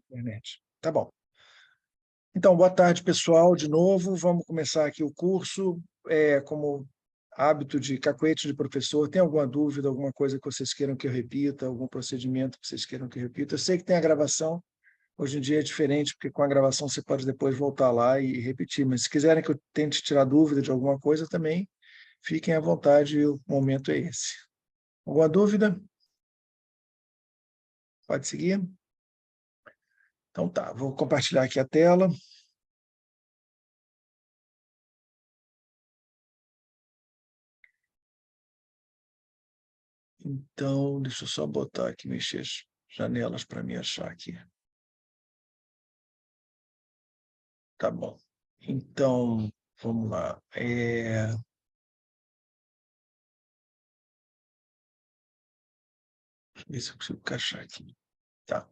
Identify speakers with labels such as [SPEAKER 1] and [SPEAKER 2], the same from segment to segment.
[SPEAKER 1] Internet. Tá bom. Então, boa tarde, pessoal, de novo. Vamos começar aqui o curso. Como hábito de cacuete de professor, tem alguma dúvida, alguma coisa que vocês queiram que eu repita, algum procedimento que vocês queiram que eu repita? Eu sei que tem a gravação, hoje em dia é diferente, porque com a gravação você pode depois voltar lá e repetir, mas se quiserem que eu tente tirar dúvida de alguma coisa também, fiquem à vontade, o momento é esse. Alguma dúvida? Pode seguir? Então tá, vou compartilhar aqui a tela. Então, deixa eu só botar aqui, mexer as janelas para me achar aqui. Tá bom. Então, vamos lá. Deixa eu ver se eu consigo encaixar aqui. Tá.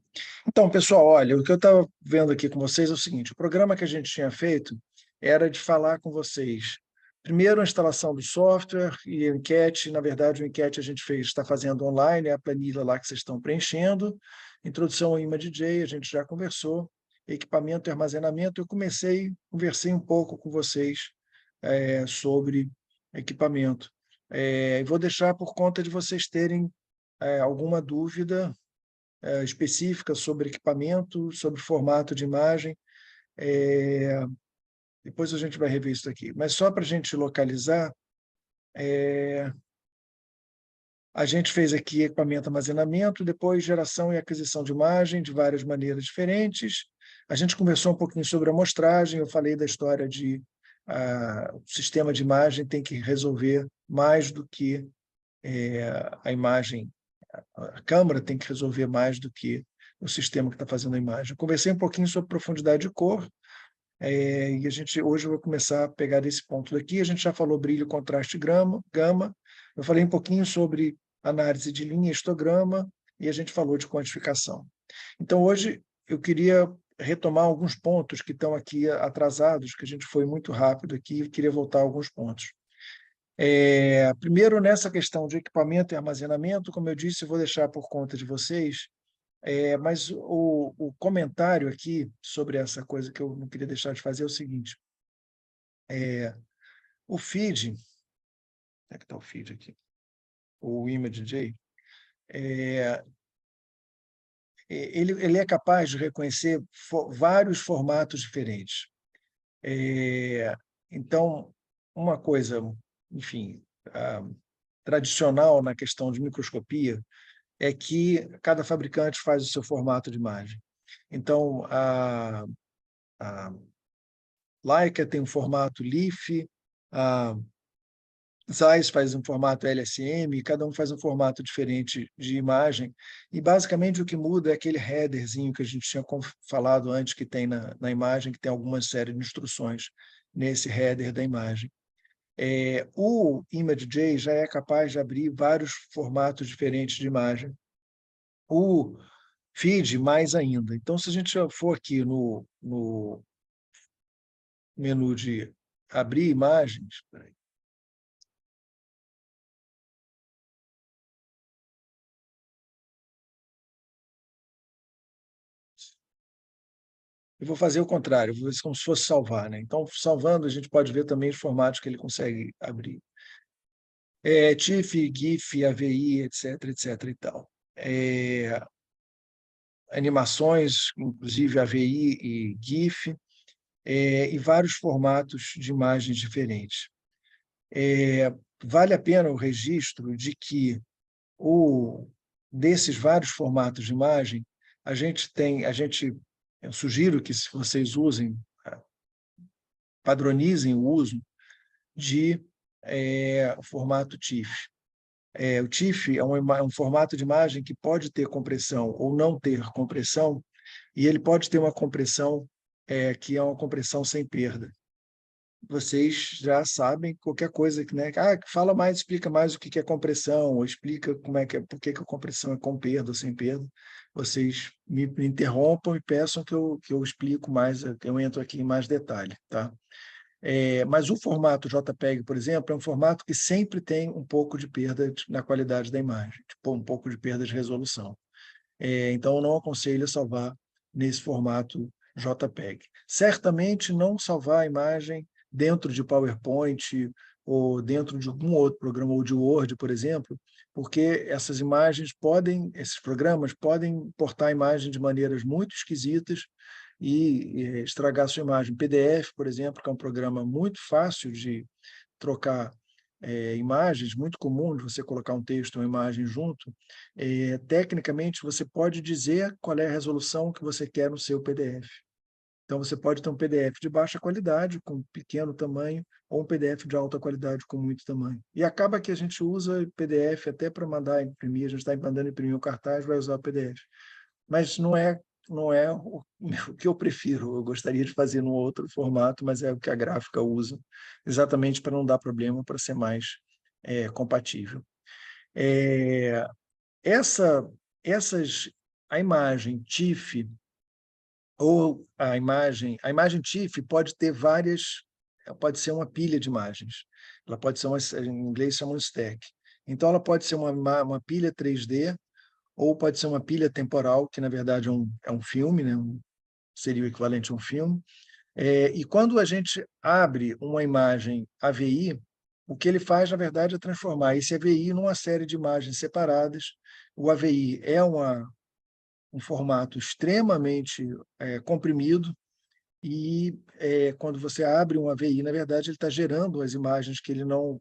[SPEAKER 1] Então, pessoal, olha, o que eu estava vendo aqui com vocês é o seguinte: o programa que a gente tinha feito era de falar com vocês. Primeiro, a instalação do software e a enquete. Na verdade, o enquete a gente está fazendo online, é a planilha lá que vocês estão preenchendo. Introdução ao ImaDJ, a gente já conversou. Equipamento e armazenamento, eu conversei um pouco com vocês sobre equipamento. Vou deixar por conta de vocês terem alguma dúvida específica sobre equipamento, sobre formato de imagem. Depois a gente vai rever isso aqui. Mas só para a gente localizar, a gente fez aqui equipamento, armazenamento, depois geração e aquisição de imagem de várias maneiras diferentes. A gente conversou um pouquinho sobre a amostragem, eu falei da história de o sistema de imagem tem que resolver mais do que a imagem, a câmera tem que resolver mais do que o sistema que está fazendo a imagem. Eu conversei um pouquinho sobre profundidade de cor, e hoje eu vou começar a pegar esse ponto daqui. A gente já falou brilho, contraste, gama. Eu falei um pouquinho sobre análise de linha, histograma, e a gente falou de quantificação. Então, hoje eu queria retomar alguns pontos que estão aqui atrasados, que a gente foi muito rápido aqui, e queria voltar a alguns pontos. Primeiro, nessa questão de equipamento e armazenamento, como eu disse, eu vou deixar por conta de vocês, mas o comentário aqui sobre essa coisa que eu não queria deixar de fazer é o seguinte: o feed, onde é que está o feed aqui? O ImageJ, ele é capaz de reconhecer vários formatos diferentes. Então, uma coisa, enfim, tradicional na questão de microscopia é que cada fabricante faz o seu formato de imagem. Então, a Leica tem um formato LIF, a Zeiss faz um formato LSM, cada um faz um formato diferente de imagem, e basicamente o que muda é aquele headerzinho que a gente tinha falado antes, que tem na imagem, que tem algumas séries de instruções nesse header da imagem. O ImageJ já é capaz de abrir vários formatos diferentes de imagem. O feed, mais ainda. Então, se a gente for aqui no menu de abrir imagens, peraí. Eu vou fazer o contrário, vou ver como se fosse salvar, né? Então, salvando, a gente pode ver também os formatos que ele consegue abrir. TIFF, GIF, AVI, etc, etc e tal. Animações, inclusive AVI e GIF, e vários formatos de imagens diferentes. Vale a pena o registro de que desses vários formatos de imagem, eu sugiro que se vocês usem, padronizem o uso de formato TIFF. O TIFF é um formato de imagem que pode ter compressão ou não ter compressão, e ele pode ter uma compressão que é uma compressão sem perda. Vocês já sabem qualquer coisa que, né? Fala mais, explica mais o que é compressão, ou explica como por que a compressão é com perda ou sem perda. Vocês me interrompam e peçam que eu explico mais, que eu entro aqui em mais detalhe, tá? Mas o formato JPEG, por exemplo, é um formato que sempre tem um pouco de perda na qualidade da imagem, tipo, um pouco de perda de resolução. Então, eu não aconselho salvar nesse formato JPEG. Certamente não salvar a imagem dentro de PowerPoint ou dentro de algum outro programa, ou de Word, por exemplo, porque esses programas podem importar a imagem de maneiras muito esquisitas e estragar a sua imagem. PDF, por exemplo, que é um programa muito fácil de trocar imagens, muito comum de você colocar um texto ou uma imagem junto, tecnicamente você pode dizer qual é a resolução que você quer no seu PDF. Então, você pode ter um PDF de baixa qualidade, com pequeno tamanho, ou um PDF de alta qualidade, com muito tamanho. E acaba que a gente usa PDF até para mandar imprimir, a gente está mandando imprimir o cartaz, vai usar o PDF. Mas não é o que eu prefiro. Eu gostaria de fazer num outro formato, mas é o que a gráfica usa, exatamente para não dar problema, para ser mais compatível. Essa, essas, a imagem TIFF ou a imagem TIFF pode ter pode ser uma pilha de imagens. Ela pode ser em inglês chama um stack. Então ela pode ser uma pilha 3D ou pode ser uma pilha temporal, que na verdade é um filme, né? Seria o equivalente a um filme. E quando a gente abre uma imagem AVI, o que ele faz, na verdade, é transformar esse AVI numa série de imagens separadas. O AVI é um formato extremamente comprimido, e quando você abre um AVI, na verdade, ele está gerando as imagens que ele não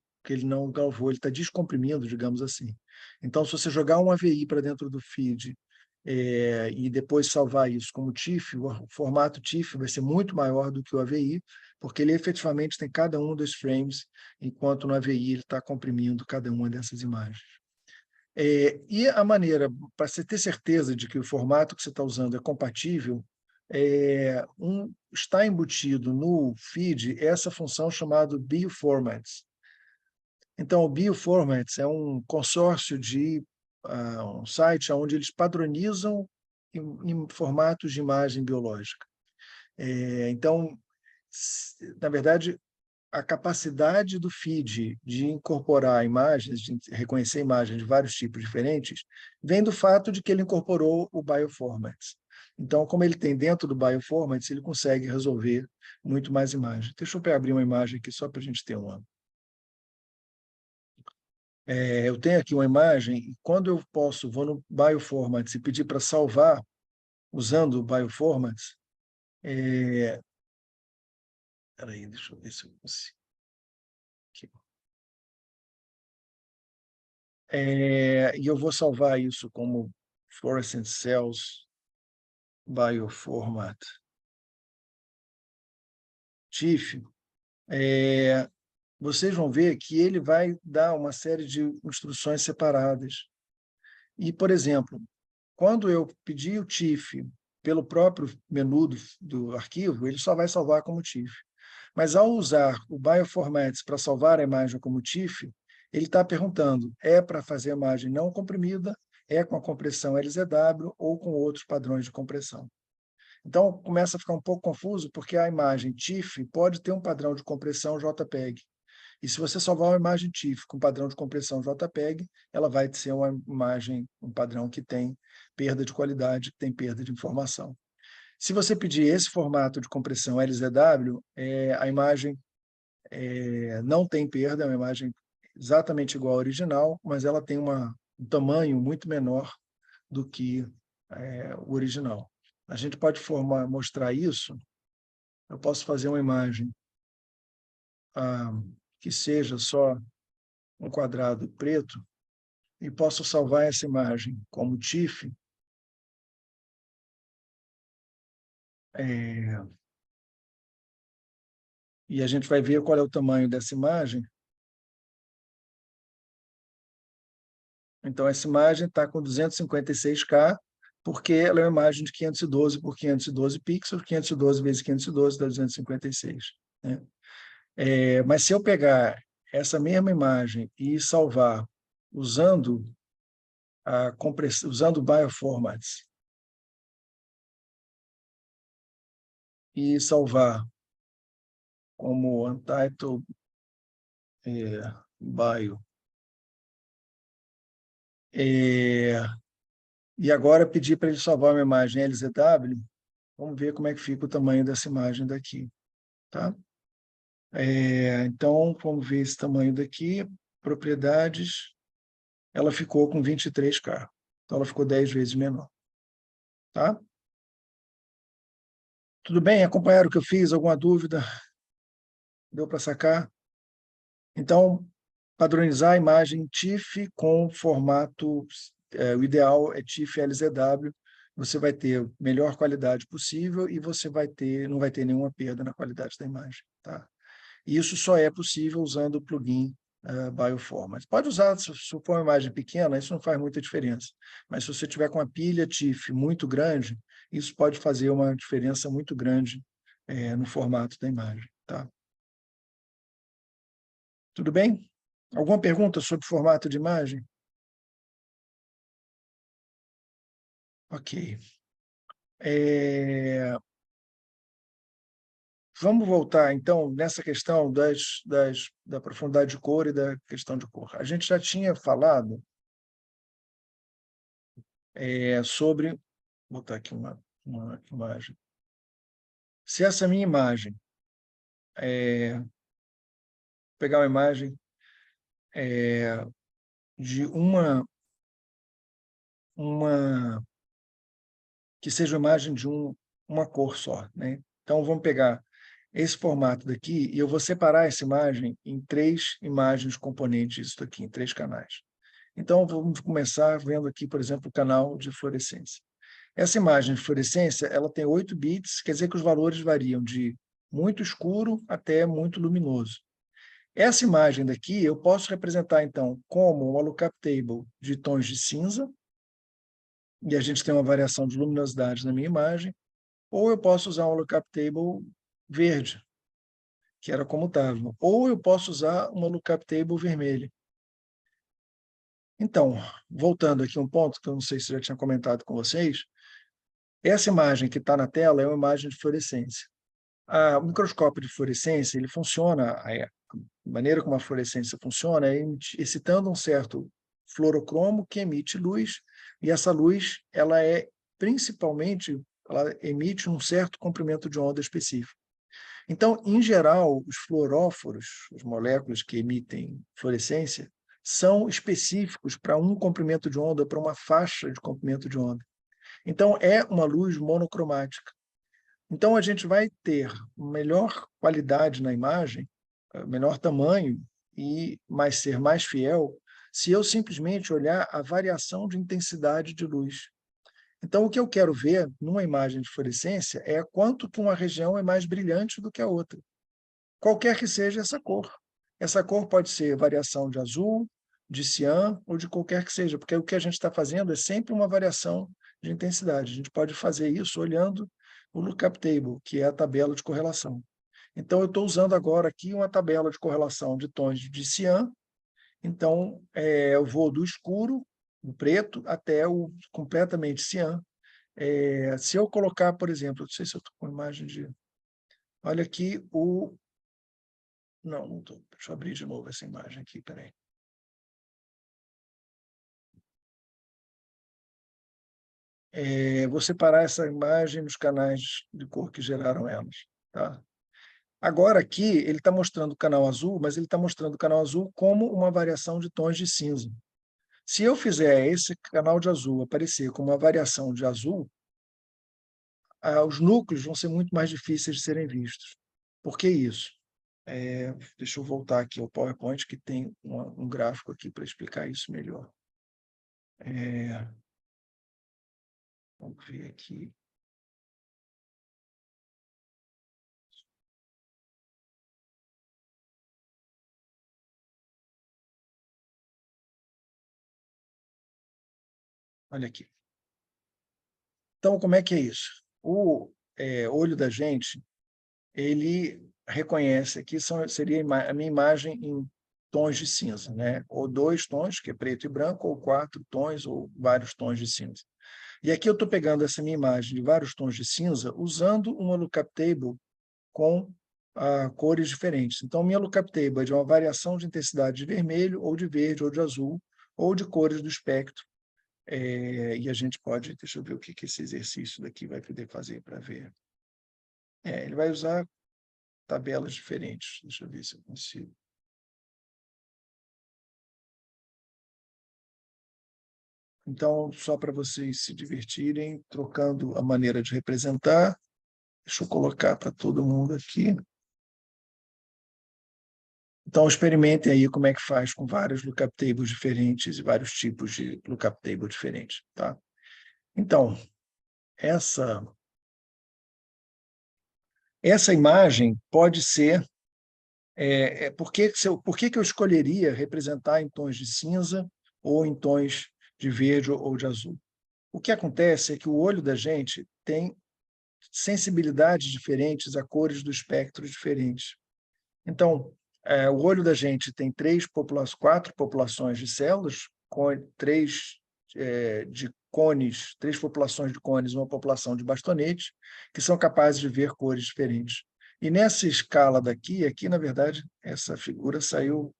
[SPEAKER 1] gravou, ele está descomprimindo, digamos assim. Então, se você jogar um AVI para dentro do feed e depois salvar isso como TIFF, o formato TIFF vai ser muito maior do que o AVI, porque ele efetivamente tem cada um dos frames, enquanto no AVI ele está comprimindo cada uma dessas imagens. E a maneira, para você ter certeza de que o formato que você está usando é compatível, está embutido no feed essa função chamada Bioformats. Então, o Bioformats é um consórcio um site onde eles padronizam em formatos de imagem biológica. Então, na verdade, a capacidade do feed de incorporar imagens, de reconhecer imagens de vários tipos diferentes, vem do fato de que ele incorporou o Bioformats. Então, como ele tem dentro do Bioformats, ele consegue resolver muito mais imagens. Deixa eu abrir uma imagem aqui só para a gente ter uma. Eu tenho aqui uma imagem, e quando eu vou no Bioformats e pedir para salvar, usando o Bioformats, peraí, deixa eu ver se eu consigo. Aqui. E eu vou salvar isso como Fluorescent Cells Bioformat TIFF. Vocês vão ver que ele vai dar uma série de instruções separadas. E, por exemplo, quando eu pedir o TIFF pelo próprio menu do arquivo, ele só vai salvar como TIFF. Mas, ao usar o Bioformats para salvar a imagem como TIFF, ele está perguntando, é para fazer a imagem não comprimida, é com a compressão LZW ou com outros padrões de compressão. Então, começa a ficar um pouco confuso, porque a imagem TIFF pode ter um padrão de compressão JPEG. E se você salvar uma imagem TIFF com padrão de compressão JPEG, ela vai ser uma imagem, um padrão que tem perda de qualidade, que tem perda de informação. Se você pedir esse formato de compressão LZW, a imagem não tem perda, é uma imagem exatamente igual à original, mas ela tem um tamanho muito menor do que o original. A gente pode mostrar isso. Eu posso fazer uma imagem que seja só um quadrado preto e posso salvar essa imagem como TIFF. E a gente vai ver qual é o tamanho dessa imagem. Então, essa imagem está com 256K, porque ela é uma imagem de 512 por 512 pixels, 512 vezes 512 dá 256. Né? Mas se eu pegar essa mesma imagem e salvar usando usando o Bioformats e salvar como Untitled Bio, e agora pedir para ele salvar uma imagem LZW, Vamos ver como é que fica o tamanho dessa imagem daqui, tá? Então, vamos ver esse tamanho daqui, propriedades, ela ficou com 23K, então ela ficou 10 vezes menor, tá? Tudo bem? Acompanharam o que eu fiz? Alguma dúvida? Deu para sacar? Então, padronizar a imagem TIFF com formato, o ideal é TIFF LZW, você vai ter a melhor qualidade possível e você não vai ter nenhuma perda na qualidade da imagem, tá? E isso só é possível usando o plugin Bioformat. Pode usar, se for uma imagem pequena, isso não faz muita diferença. Mas se você tiver com uma pilha TIFF muito grande, isso pode fazer uma diferença muito grande no formato da imagem, tá? Tudo bem? Alguma pergunta sobre formato de imagem? Ok. Vamos voltar, então, nessa questão da profundidade de cor e da questão de cor. A gente já tinha falado sobre... Vou botar aqui uma imagem. Se essa minha imagem, pegar uma imagem de uma que seja uma imagem de uma cor só, né? Então, vamos pegar esse formato daqui e eu vou separar essa imagem em 3 imagens componentes, isso aqui, em 3 canais. Então, vamos começar vendo aqui, por exemplo, o canal de fluorescência. Essa imagem de fluorescência, ela tem 8 bits, quer dizer que os valores variam de muito escuro até muito luminoso. Essa imagem daqui, eu posso representar, então, como uma lookup table de tons de cinza, e a gente tem uma variação de luminosidade na minha imagem, ou eu posso usar uma lookup table verde, que era como estava, ou eu posso usar uma lookup table vermelha. Então, voltando aqui um ponto que eu não sei se eu já tinha comentado com vocês, essa imagem que está na tela é uma imagem de fluorescência. O microscópio de fluorescência, ele funciona, a maneira como a fluorescência funciona é excitando um certo fluorocromo que emite luz, e essa luz, ela ela emite um certo comprimento de onda específico. Então, em geral, os fluoróforos, as moléculas que emitem fluorescência, são específicos para um comprimento de onda, para uma faixa de comprimento de onda. Então, é uma luz monocromática. Então, a gente vai ter melhor qualidade na imagem, menor tamanho e ser mais fiel, se eu simplesmente olhar a variação de intensidade de luz. Então, o que eu quero ver numa imagem de fluorescência é quanto que uma região é mais brilhante do que a outra, qualquer que seja essa cor. Essa cor pode ser variação de azul, de cian ou de qualquer que seja, porque o que a gente está fazendo é sempre uma variação de intensidade. A gente pode fazer isso olhando o lookup table, que é a tabela de correlação. Então, eu estou usando agora aqui uma tabela de correlação de tons de cian. Então, eu vou do escuro, do preto, até o completamente cian. Se eu colocar, por exemplo, não sei se eu estou com imagem de... Olha aqui o... Não estou. Deixa eu abrir de novo essa imagem aqui, peraí. Vou separar essa imagem nos canais de cor que geraram elas. Tá? Agora aqui ele está mostrando o canal azul, mas ele está mostrando o canal azul como uma variação de tons de cinza. Se eu fizer esse canal de azul aparecer como uma variação de azul, os núcleos vão ser muito mais difíceis de serem vistos. Por que isso? Deixa eu voltar aqui ao PowerPoint, que tem um gráfico aqui para explicar isso melhor. Vamos ver aqui. Olha aqui. Então, como é que é isso? O olho da gente, ele reconhece aqui, seria a minha imagem em tons de cinza, né? Ou 2 tons, que é preto e branco, ou 4 tons, ou vários tons de cinza. E aqui eu estou pegando essa minha imagem de vários tons de cinza, usando uma lookup table com cores diferentes. Então, minha lookup table é de uma variação de intensidade de vermelho, ou de verde, ou de azul, ou de cores do espectro, e a gente pode, deixa eu ver o que esse exercício daqui vai poder fazer para ver. Ele vai usar tabelas diferentes, deixa eu ver se eu consigo. Então, só para vocês se divertirem, trocando a maneira de representar, deixa eu colocar para todo mundo aqui. Então, experimentem aí como é que faz com vários lookup tables diferentes e vários tipos de lookup table diferentes, tá? Então, essa imagem pode ser... por que eu escolheria representar em tons de cinza ou em tons de verde ou de azul? O que acontece é que o olho da gente tem sensibilidades diferentes a cores do espectro diferentes. Então, o olho da gente tem 4 populações de células, com 3 de cones, 3 populações de cones, uma população de bastonetes, que são capazes de ver cores diferentes. E nessa escala daqui, na verdade, essa figura saiu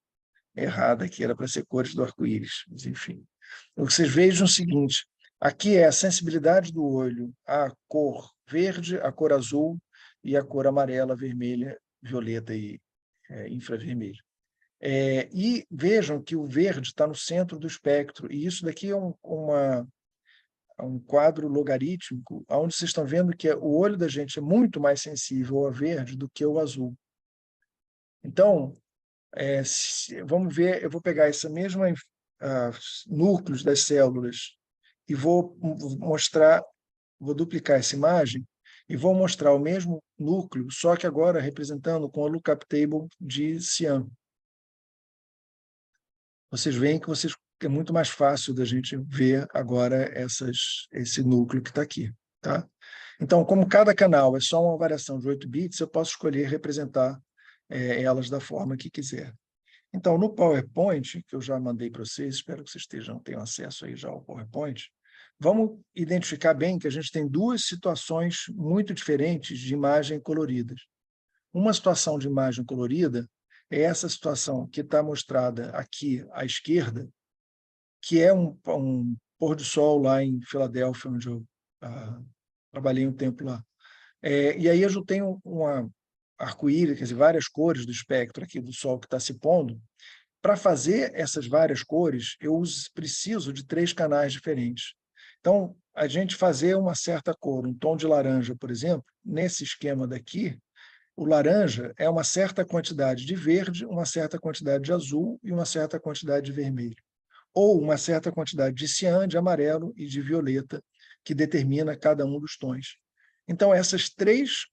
[SPEAKER 1] errada aqui, era para ser cores do arco-íris, mas enfim. Vocês vejam o seguinte, aqui é a sensibilidade do olho à cor verde, à cor azul e à cor amarela, vermelha, violeta e infravermelho. E vejam que o verde está no centro do espectro, e isso daqui é um quadro logarítmico, onde vocês estão vendo que o olho da gente é muito mais sensível ao verde do que ao azul. Então, vamos ver, eu vou pegar essa mesma núcleos das células e vou mostrar, vou duplicar essa imagem e vou mostrar o mesmo núcleo, só que agora representando com a lookup table de cian. Vocês veem que é muito mais fácil da gente ver agora esse núcleo que está aqui. Tá? Então, como cada canal é só uma variação de 8 bits, eu posso escolher representar elas da forma que quiser. Então, no PowerPoint, que eu já mandei para vocês, espero que vocês tenham acesso aí já ao PowerPoint, vamos identificar bem que a gente tem 2 situações muito diferentes de imagem coloridas. Uma situação de imagem colorida é essa situação que está mostrada aqui à esquerda, que é um pôr do sol lá em Filadélfia, onde eu trabalhei um tempo lá. E aí eu tenho uma arco-íris, quer dizer, várias cores do espectro aqui do sol que está se pondo. Para fazer essas várias cores, eu preciso de 3 canais diferentes. Então, a gente fazer uma certa cor, um tom de laranja, por exemplo, nesse esquema daqui, o laranja é uma certa quantidade de verde, uma certa quantidade de azul e uma certa quantidade de vermelho. Ou uma certa quantidade de cian, de amarelo e de violeta, que determina cada um dos tons. Então, essas 3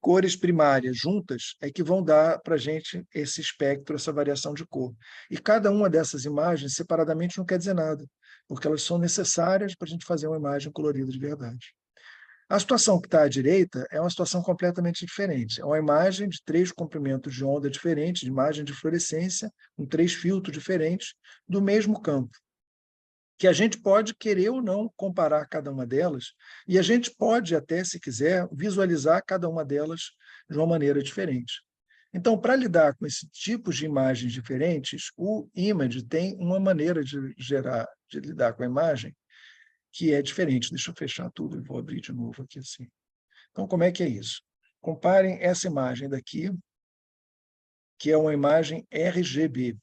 [SPEAKER 1] cores primárias juntas é que vão dar para a gente esse espectro, essa variação de cor. E cada uma dessas imagens, separadamente, não quer dizer nada, porque elas são necessárias para a gente fazer uma imagem colorida de verdade. A situação que está à direita é uma situação completamente diferente. É uma imagem de 3 comprimentos de onda diferentes, de imagem de fluorescência, com 3 filtros diferentes, do mesmo campo, que a gente pode querer ou não comparar cada uma delas, e a gente pode até, se quiser, visualizar cada uma delas de uma maneira diferente. Então, para lidar com esses tipos de imagens diferentes, o Image tem uma maneira de lidar com a imagem que é diferente. Deixa eu fechar tudo e vou abrir de novo aqui assim. Então, como é que é isso? Comparem essa imagem daqui, que é uma imagem RGB.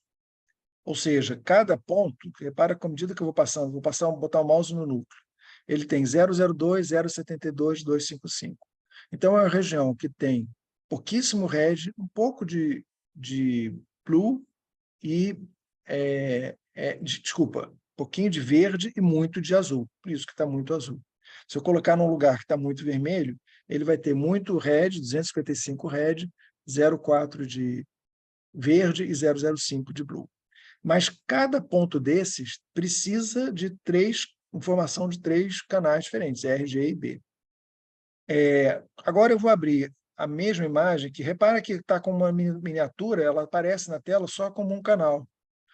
[SPEAKER 1] Ou seja, cada ponto, repara que à medida que eu vou passando, botar o mouse no núcleo, ele tem 002, 072, 255. Então, é uma região que tem pouquíssimo red, um pouco de blue e, desculpa, pouquinho de verde e muito de azul, por isso que está muito azul. Se eu colocar num lugar que está muito vermelho, ele vai ter muito red, 255 red, 0,4 de verde e 0,05 de blue. Mas cada ponto desses precisa de informação de 3 canais diferentes, R, G e B. Agora eu vou abrir a mesma imagem, que repara que está com uma miniatura, ela aparece na tela só como um canal.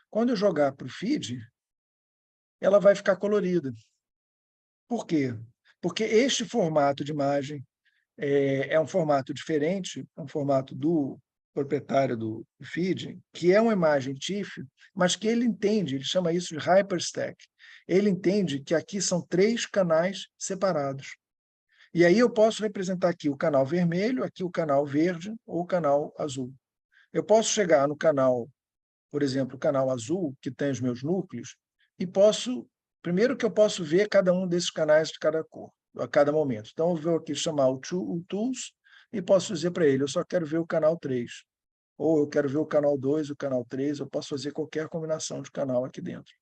[SPEAKER 1] Quando eu jogar para o feed, ela vai ficar colorida. Por quê? Porque este formato de imagem é um formato diferente, é um formato do proprietário do feed, que é uma imagem TIFF, mas que ele entende, ele chama isso de hyperstack. Ele entende que aqui são 3 canais separados. E aí eu posso representar aqui o canal vermelho, aqui o canal verde ou o canal azul. Eu posso chegar no canal, por exemplo, o canal azul, que tem os meus núcleos, e primeiro que eu posso ver cada um desses canais de cada cor, a cada momento. Então, eu vou aqui chamar o Tools e posso dizer para ele, eu só quero ver o canal 3, ou eu quero ver o canal 2, o canal 3, eu posso fazer qualquer combinação de canal aqui dentro.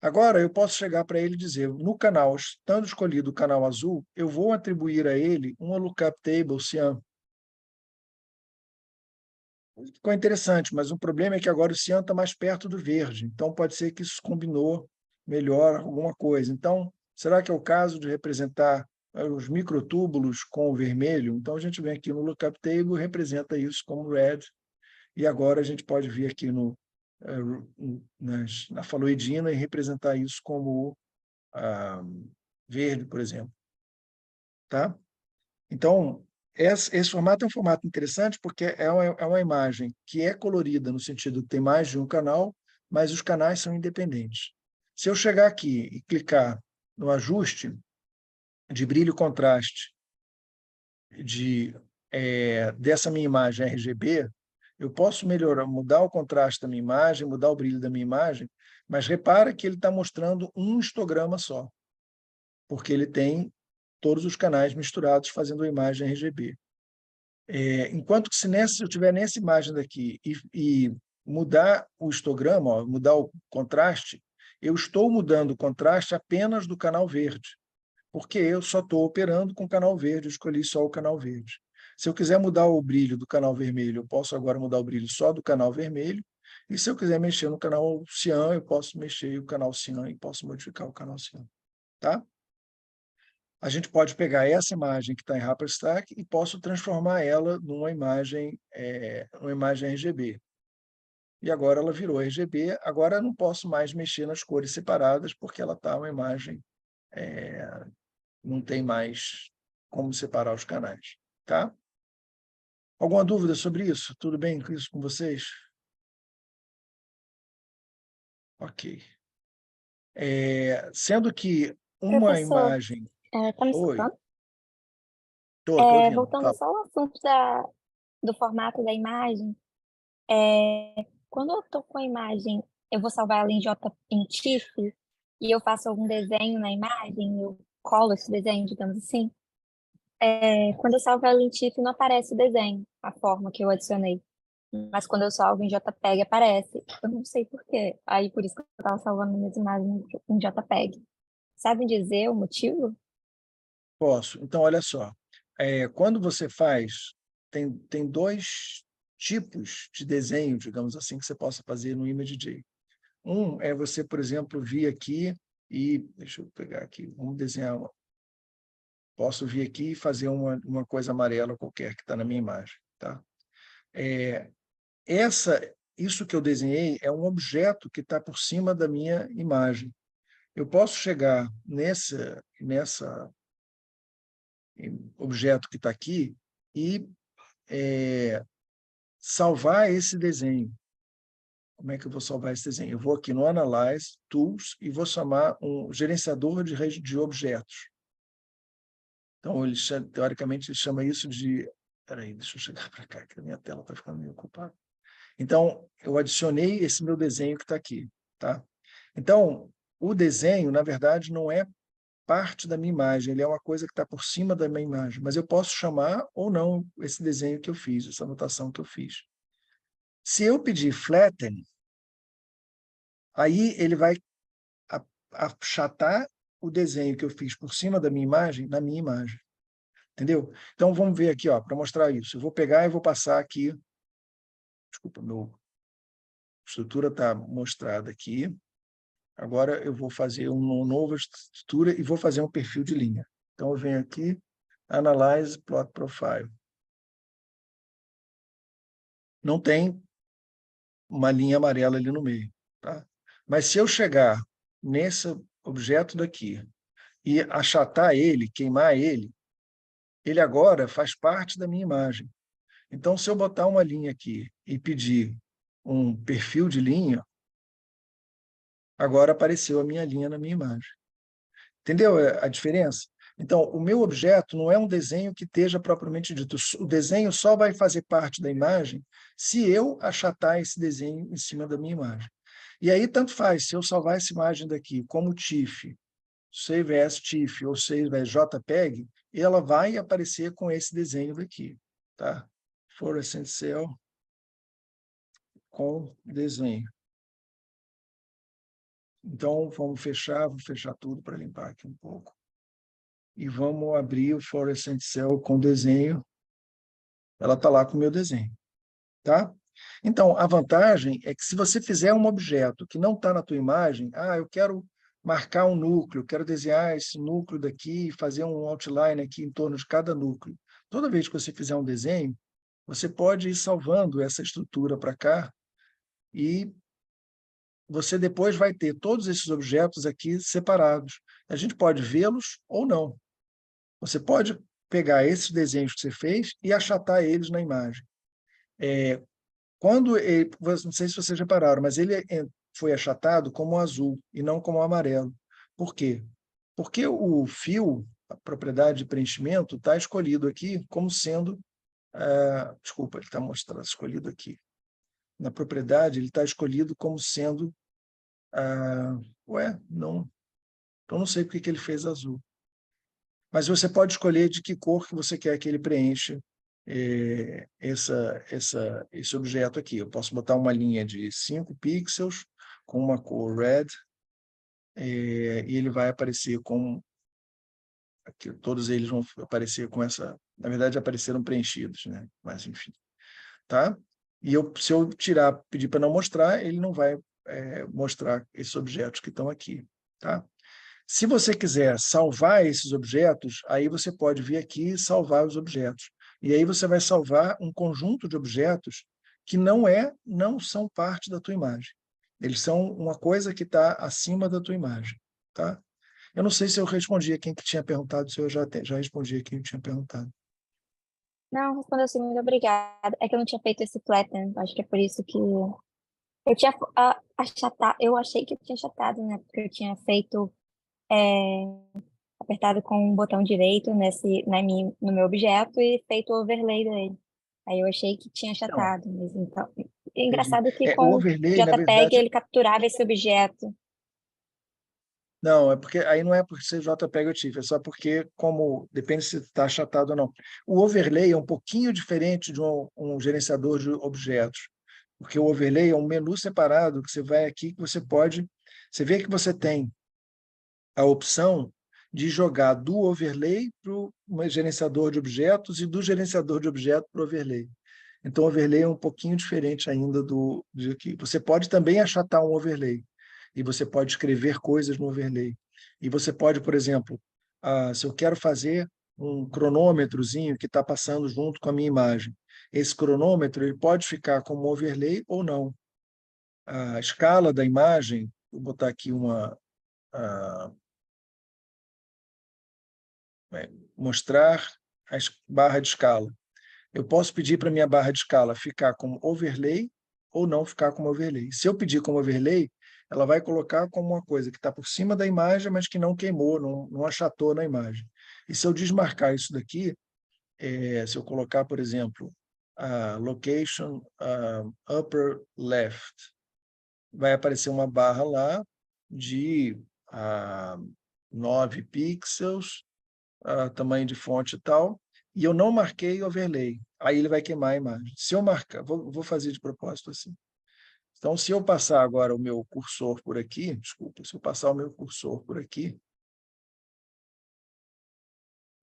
[SPEAKER 1] Agora, eu posso chegar para ele e dizer, no canal, estando escolhido o canal azul, eu vou atribuir a ele uma lookup table cian. Ficou interessante, mas o problema é que agora o cian está mais perto do verde, então pode ser que isso combinou melhor alguma coisa. Então, será que é o caso de representar os microtúbulos com o vermelho? Então, a gente vem aqui no lookup table e representa isso como red, e agora a gente pode vir aqui na faloidina e representar isso como verde, por exemplo. Tá? Então, esse formato é um formato interessante porque é uma imagem que é colorida no sentido que tem mais de um canal, mas os canais são independentes. Se eu chegar aqui e clicar no ajuste de brilho e contraste dessa minha imagem RGB, eu posso melhorar, mudar o contraste da minha imagem, mudar o brilho da minha imagem, mas repara que ele está mostrando um histograma só, porque ele tem todos os canais misturados fazendo a imagem RGB. Enquanto que se eu tiver nessa imagem daqui e mudar o histograma, ó, mudar o contraste, eu estou mudando o contraste apenas do canal verde, porque eu só estou operando com o canal verde, eu escolhi só o canal verde. Se eu quiser mudar o brilho do canal vermelho, eu posso agora mudar o brilho só do canal vermelho, e se eu quiser mexer no canal cian, eu posso mexer o canal cian e posso modificar o canal cian. Tá? A gente pode pegar essa imagem que está em Hyperstack e posso transformar ela numa imagem RGB. E agora ela virou RGB, agora eu não posso mais mexer nas cores separadas, porque ela está uma imagem, não tem mais como separar os canais. Tá? Alguma dúvida sobre isso? Tudo bem com isso com vocês? Ok. Sendo que uma
[SPEAKER 2] Professor,
[SPEAKER 1] imagem...
[SPEAKER 2] tá me
[SPEAKER 1] Oi,
[SPEAKER 2] escutando?
[SPEAKER 1] estou ouvindo.
[SPEAKER 2] Voltando
[SPEAKER 1] Fala.
[SPEAKER 2] só ao assunto do formato da imagem, quando eu estou com a imagem, eu vou salvar ela em TIFF e eu faço algum desenho na imagem, eu colo esse desenho, digamos assim. Quando eu salvo ela em TIFF, não aparece o desenho, a forma que eu adicionei. Mas quando eu salvo em JPEG, aparece. Eu não sei por quê. Aí, por isso que eu estava salvando minhas imagens em JPEG. Sabe dizer o motivo?
[SPEAKER 1] Posso. Então, olha só. Quando você faz, tem 2 tipos de desenho, digamos assim, que você possa fazer no ImageJ. Um é você, por exemplo, vir aqui e... Deixa eu pegar aqui. Vamos desenhar. Posso vir aqui e fazer uma coisa amarela qualquer que está na minha imagem. Tá? É, isso que eu desenhei é um objeto que está por cima da minha imagem. Eu posso chegar nessa objeto que está aqui e salvar esse desenho. Como é que eu vou salvar esse desenho? Eu vou aqui no Analyze, Tools, e vou chamar um gerenciador de objetos. Então, teoricamente, ele chama isso de... Espera aí, deixa eu chegar para cá, que a minha tela está ficando meio ocupada. Então, eu adicionei esse meu desenho que está aqui. Tá? Então, o desenho, na verdade, não é parte da minha imagem, ele é uma coisa que está por cima da minha imagem, mas eu posso chamar ou não esse desenho que eu fiz, essa anotação que eu fiz. Se eu pedir flatten, aí ele vai achatar o desenho que eu fiz por cima da minha imagem, na minha imagem. Entendeu? Então, vamos ver aqui, para mostrar isso. Eu vou pegar e vou passar aqui. Desculpa, a estrutura está mostrada aqui. Agora eu vou fazer uma nova estrutura e vou fazer um perfil de linha. Então, eu venho aqui, Analyze Plot Profile. Não tem uma linha amarela ali no meio. Tá? Mas se eu chegar nesse objeto daqui e achatar ele, queimar ele, ele agora faz parte da minha imagem. Então, se eu botar uma linha aqui e pedir um perfil de linha, agora apareceu a minha linha na minha imagem. Entendeu a diferença? Então, o meu objeto não é um desenho que esteja propriamente dito. O desenho só vai fazer parte da imagem se eu achatar esse desenho em cima da minha imagem. E aí, tanto faz, se eu salvar essa imagem daqui como TIFF, Save as TIFF ou Save as JPEG, ela vai aparecer com esse desenho daqui. Tá? Fluorescent Cell com desenho. Então, vou fechar tudo para limpar aqui um pouco. E vamos abrir o Fluorescent Cell com desenho. Ela está lá com o meu desenho. Tá? Então, a vantagem é que se você fizer um objeto que não está na tua imagem, eu quero marcar um núcleo, quero desenhar esse núcleo daqui, fazer um outline aqui em torno de cada núcleo. Toda vez que você fizer um desenho, você pode ir salvando essa estrutura para cá e você depois vai ter todos esses objetos aqui separados. A gente pode vê-los ou não. Você pode pegar esses desenhos que você fez e achatar eles na imagem. Quando ele, não sei se vocês repararam, mas ele foi achatado como azul e não como amarelo. Por quê? Porque o fio, a propriedade de preenchimento, está escolhido aqui como sendo... desculpa, ele está mostrando escolhido aqui. Na propriedade, ele está escolhido como sendo... não. Então, não sei por que ele fez azul. Mas você pode escolher de que cor que você quer que ele preencha esse objeto aqui. Eu posso botar uma linha de 5 pixels com uma cor red, e ele vai aparecer com... Aqui, todos eles vão aparecer com essa... Na verdade, apareceram preenchidos, né? Mas, enfim. Tá? E se eu pedir para não mostrar, ele não vai mostrar esses objetos que estão aqui. Tá? Se você quiser salvar esses objetos, aí você pode vir aqui e salvar os objetos. E aí você vai salvar um conjunto de objetos que não são parte da tua imagem. Eles são uma coisa que está acima da tua imagem. Tá? Eu não sei se eu respondi a quem que tinha perguntado, se eu já respondi a quem tinha perguntado.
[SPEAKER 2] Não, respondeu sim, muito obrigada. É que eu não tinha feito esse flatten, acho que é por isso que eu tinha achatado, eu achei que eu tinha achatado, né? Porque eu tinha feito apertado com o botão direito no meu objeto e feito o overlay dele. Aí eu achei que tinha
[SPEAKER 1] Não,
[SPEAKER 2] achatado, mas então. É
[SPEAKER 1] entendi.
[SPEAKER 2] engraçado que
[SPEAKER 1] O
[SPEAKER 2] com o
[SPEAKER 1] overlay, na
[SPEAKER 2] JPEG
[SPEAKER 1] verdade,
[SPEAKER 2] ele capturava esse objeto.
[SPEAKER 1] não, é porque aí não é porque você JPEG ou TIFF, é só porque, como depende se está achatado ou não. O overlay é um pouquinho diferente de um gerenciador de objetos, porque o overlay é um menu separado que você vai aqui que você pode. Você vê que você tem a opção de jogar do overlay para o gerenciador de objetos e do gerenciador de objetos para o overlay. Então, o overlay é um pouquinho diferente ainda de aqui. Você pode também achatar um overlay e você pode escrever coisas no overlay. E você pode, por exemplo, se eu quero fazer um cronômetrozinho que está passando junto com a minha imagem, esse cronômetro ele pode ficar como overlay ou não. A escala da imagem, vou botar aqui mostrar a barra de escala. Eu posso pedir para a minha barra de escala ficar como overlay ou não ficar como overlay. Se eu pedir como overlay, ela vai colocar como uma coisa que está por cima da imagem, mas que não queimou, não achatou na imagem. E se eu desmarcar isso daqui, se eu colocar, por exemplo, a location upper left, vai aparecer uma barra lá de 9 pixels, tamanho de fonte e tal, e eu não marquei overlay. Aí ele vai queimar a imagem. Se eu marcar, vou fazer de propósito assim. Então, se eu passar agora o meu cursor por aqui, desculpa, se eu passar o meu cursor por aqui,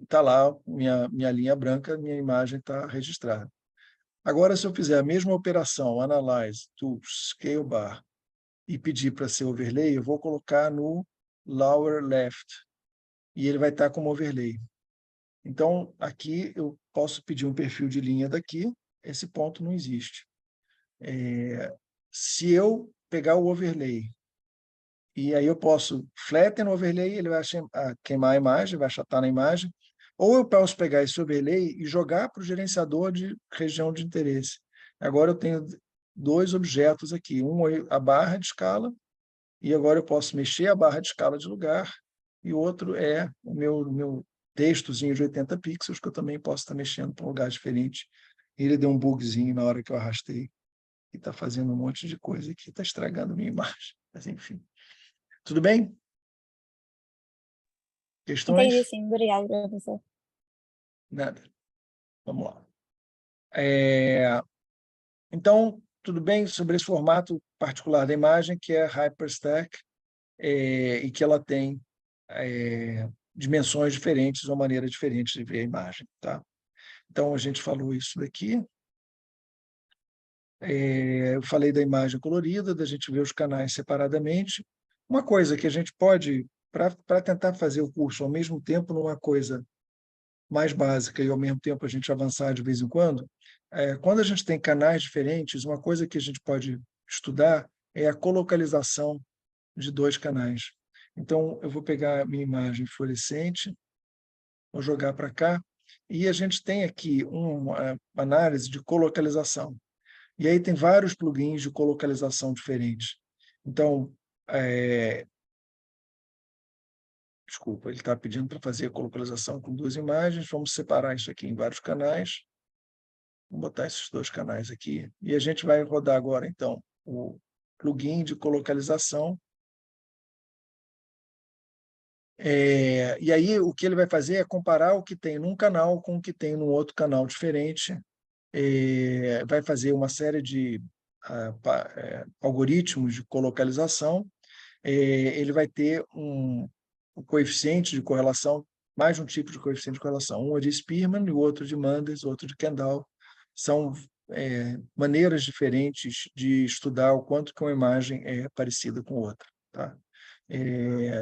[SPEAKER 1] está lá minha linha branca, minha imagem está registrada. Agora, se eu fizer a mesma operação, Analyze, Tools, Scale Bar, e pedir para ser overlay, eu vou colocar no lower left, e ele vai estar como overlay. Então, aqui eu posso pedir um perfil de linha daqui, esse ponto não existe. Se eu pegar o overlay, e aí eu posso flatten o overlay, ele vai queimar a imagem, vai achatar na imagem, Ou eu posso pegar esse overlay e jogar para o gerenciador de região de interesse. Agora eu tenho dois objetos aqui, um é a barra de escala, e agora eu posso mexer a barra de escala de lugar, e outro é o meu textozinho de 80 pixels, que eu também posso estar mexendo para um lugar diferente. Ele deu um bugzinho na hora que eu arrastei, e está fazendo um monte de coisa aqui, está estragando a minha imagem. Mas, enfim. Tudo bem?
[SPEAKER 2] Entendi,
[SPEAKER 1] Questões?
[SPEAKER 2] sim. Obrigada, professor.
[SPEAKER 1] Nada. Vamos lá. Então, tudo bem sobre esse formato particular da imagem, que é Hyperstack, e que ela tem dimensões diferentes ou maneiras diferentes de ver a imagem. Tá? Então, a gente falou isso daqui. Eu falei da imagem colorida, da gente ver os canais separadamente. Uma coisa que a gente pode, para tentar fazer o curso ao mesmo tempo, numa coisa mais básica e ao mesmo tempo a gente avançar de vez em quando, quando a gente tem canais diferentes, uma coisa que a gente pode estudar é a colocalização de dois canais. Então, eu vou pegar a minha imagem fluorescente, vou jogar para cá, e a gente tem aqui uma análise de colocalização. E aí tem vários plugins de colocalização diferentes. Então, desculpa, ele está pedindo para fazer a colocalização com duas imagens, vamos separar isso aqui em vários canais. Vou botar esses dois canais aqui. E a gente vai rodar agora, então, o plugin de colocalização. E aí, o que ele vai fazer é comparar o que tem num canal com o que tem num outro canal diferente. Vai fazer uma série de algoritmos de colocalização. Ele vai ter um coeficiente de correlação, mais um tipo de coeficiente de correlação. Um é de Spearman, e o outro de Manders, outro de Kendall. São maneiras diferentes de estudar o quanto que uma imagem é parecida com outra. Tá?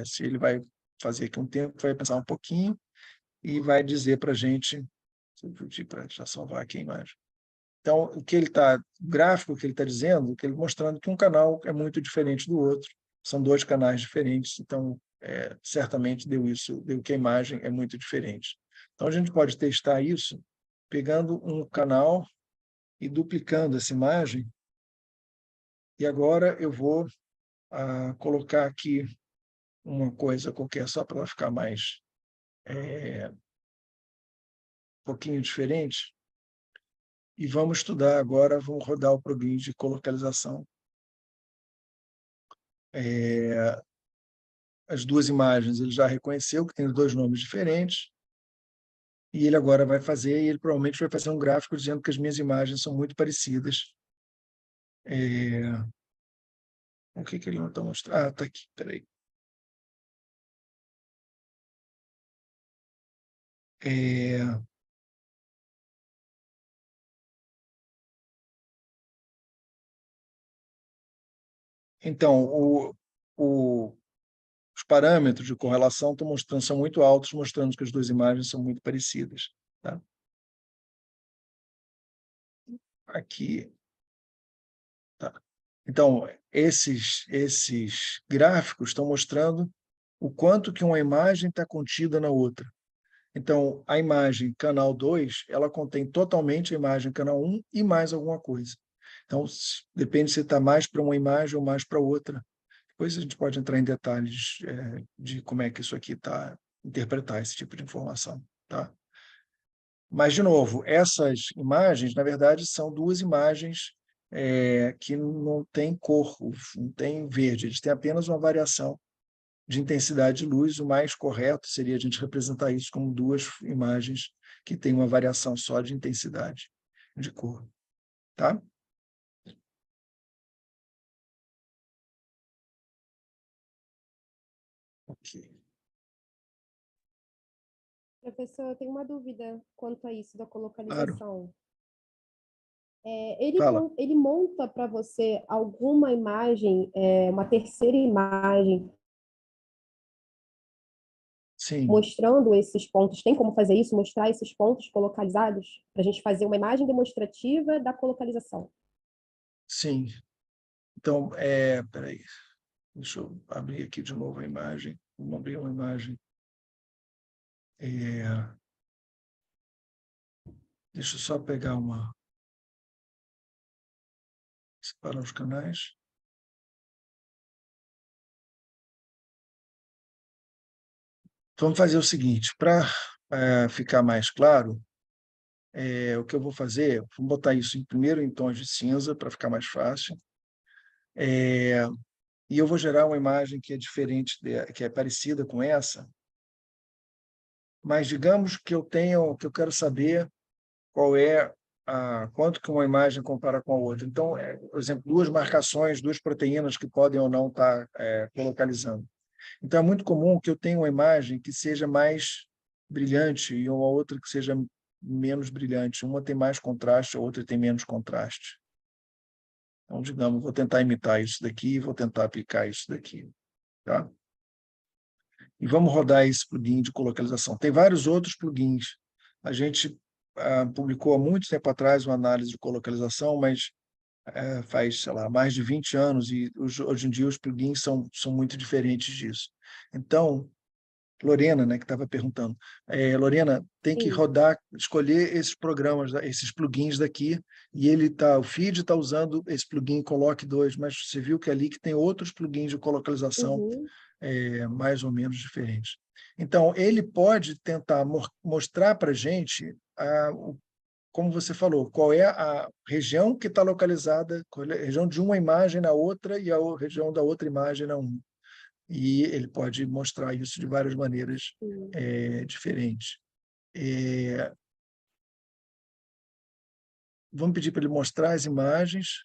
[SPEAKER 1] Se ele vai fazer aqui um tempo, vai pensar um pouquinho e vai dizer para a gente, para já salvar aqui a imagem. Então, o gráfico que ele está dizendo, que ele mostrando que um canal é muito diferente do outro, são dois canais diferentes, então certamente deu que a imagem é muito diferente. Então, a gente pode testar isso pegando um canal e duplicando essa imagem. E agora eu vou colocar aqui uma coisa qualquer, só para ela ficar mais um pouquinho diferente. E vamos estudar agora, vamos rodar o plugin de colocalização. As duas imagens ele já reconheceu, que tem os dois nomes diferentes, e ele agora vai fazer, e ele provavelmente vai fazer um gráfico dizendo que as minhas imagens são muito parecidas. O que ele não está mostrando? Ah, está aqui, espera aí. Então, os parâmetros de correlação estão mostrando, são muito altos, mostrando que as duas imagens são muito parecidas. Tá? Aqui. Tá. Então, esses gráficos estão mostrando o quanto que uma imagem está contida na outra. Então, a imagem canal 2, ela contém totalmente a imagem canal 1 e mais alguma coisa. Então, depende se está mais para uma imagem ou mais para outra. Depois a gente pode entrar em detalhes de como é que isso aqui está, interpretar esse tipo de informação. Tá? Mas, de novo, essas imagens, na verdade, são duas imagens que não têm cor, não têm verde, eles têm apenas uma variação de intensidade de luz. O mais correto seria a gente representar isso como duas imagens que têm uma variação só de intensidade de cor. Tá? Ok.
[SPEAKER 3] Professor, eu tenho uma dúvida quanto a isso da
[SPEAKER 1] Claro.
[SPEAKER 3] colocalização.
[SPEAKER 1] Fala.
[SPEAKER 3] Ele monta para você alguma imagem, uma terceira imagem,
[SPEAKER 1] Sim,
[SPEAKER 3] mostrando esses pontos. Tem como fazer isso, mostrar esses pontos colocalizados? Para a gente fazer uma imagem demonstrativa da colocalização.
[SPEAKER 1] sim. Então, peraí, deixa eu abrir aqui de novo a imagem. Vamos abrir uma imagem. Deixa eu só pegar separar os canais. Vamos fazer o seguinte, para ficar mais claro, o que eu vou fazer, vou botar isso primeiro em tons de cinza, para ficar mais fácil. E eu vou gerar uma imagem que é diferente, que é parecida com essa, mas digamos que que eu quero saber qual é quanto que uma imagem compara com a outra. Então, por exemplo, duas marcações, duas proteínas que podem ou não estar colocalizando. Então, é muito comum que eu tenha uma imagem que seja mais brilhante e uma outra que seja menos brilhante. Uma tem mais contraste, a outra tem menos contraste. Então, digamos, vou tentar imitar isso daqui e vou tentar aplicar isso daqui. Tá? E vamos rodar esse plugin de colocalização. Tem vários outros plugins. A gente publicou há muito tempo atrás uma análise de colocalização, mas faz, sei lá, mais de 20 anos e hoje em dia os plugins são muito diferentes disso. Então, Lorena, né, que estava perguntando, Lorena, tem que
[SPEAKER 3] Sim.
[SPEAKER 1] rodar, escolher esses programas, esses plugins daqui, e o feed está usando esse plugin Coloque 2, mas você viu que ali que tem outros plugins de colocalização
[SPEAKER 3] Uhum.
[SPEAKER 1] mais ou menos diferentes. Então, ele pode tentar mostrar para a gente, como você falou, qual é a região que está localizada, qual é a região de uma imagem na outra e a região da outra imagem na uma. E ele pode mostrar isso de várias maneiras
[SPEAKER 3] Sim.
[SPEAKER 1] diferentes. Vamos pedir para ele mostrar as imagens.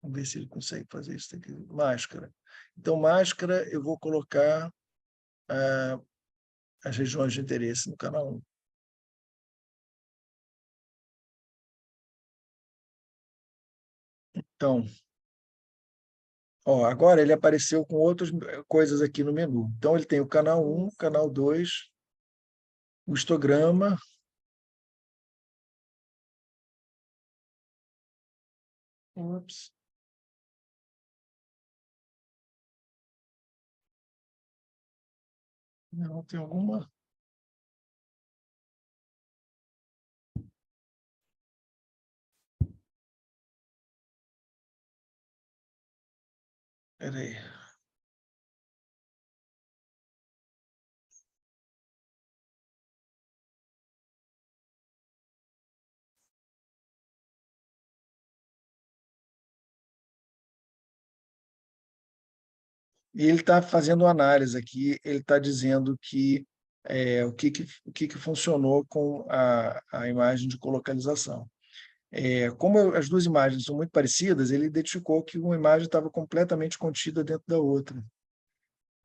[SPEAKER 1] Vamos ver se ele consegue fazer isso aqui. Máscara. Então, máscara, eu vou colocar as regiões de interesse no canal 1. Então, agora ele apareceu com outras coisas aqui no menu. Então, ele tem o canal 1, canal 2, o histograma. Ops. Não, tem alguma. Espera aí. E ele está fazendo uma análise aqui, ele está dizendo que o que funcionou com a imagem de colocalização. Como as duas imagens são muito parecidas, ele identificou que uma imagem estava completamente contida dentro da outra.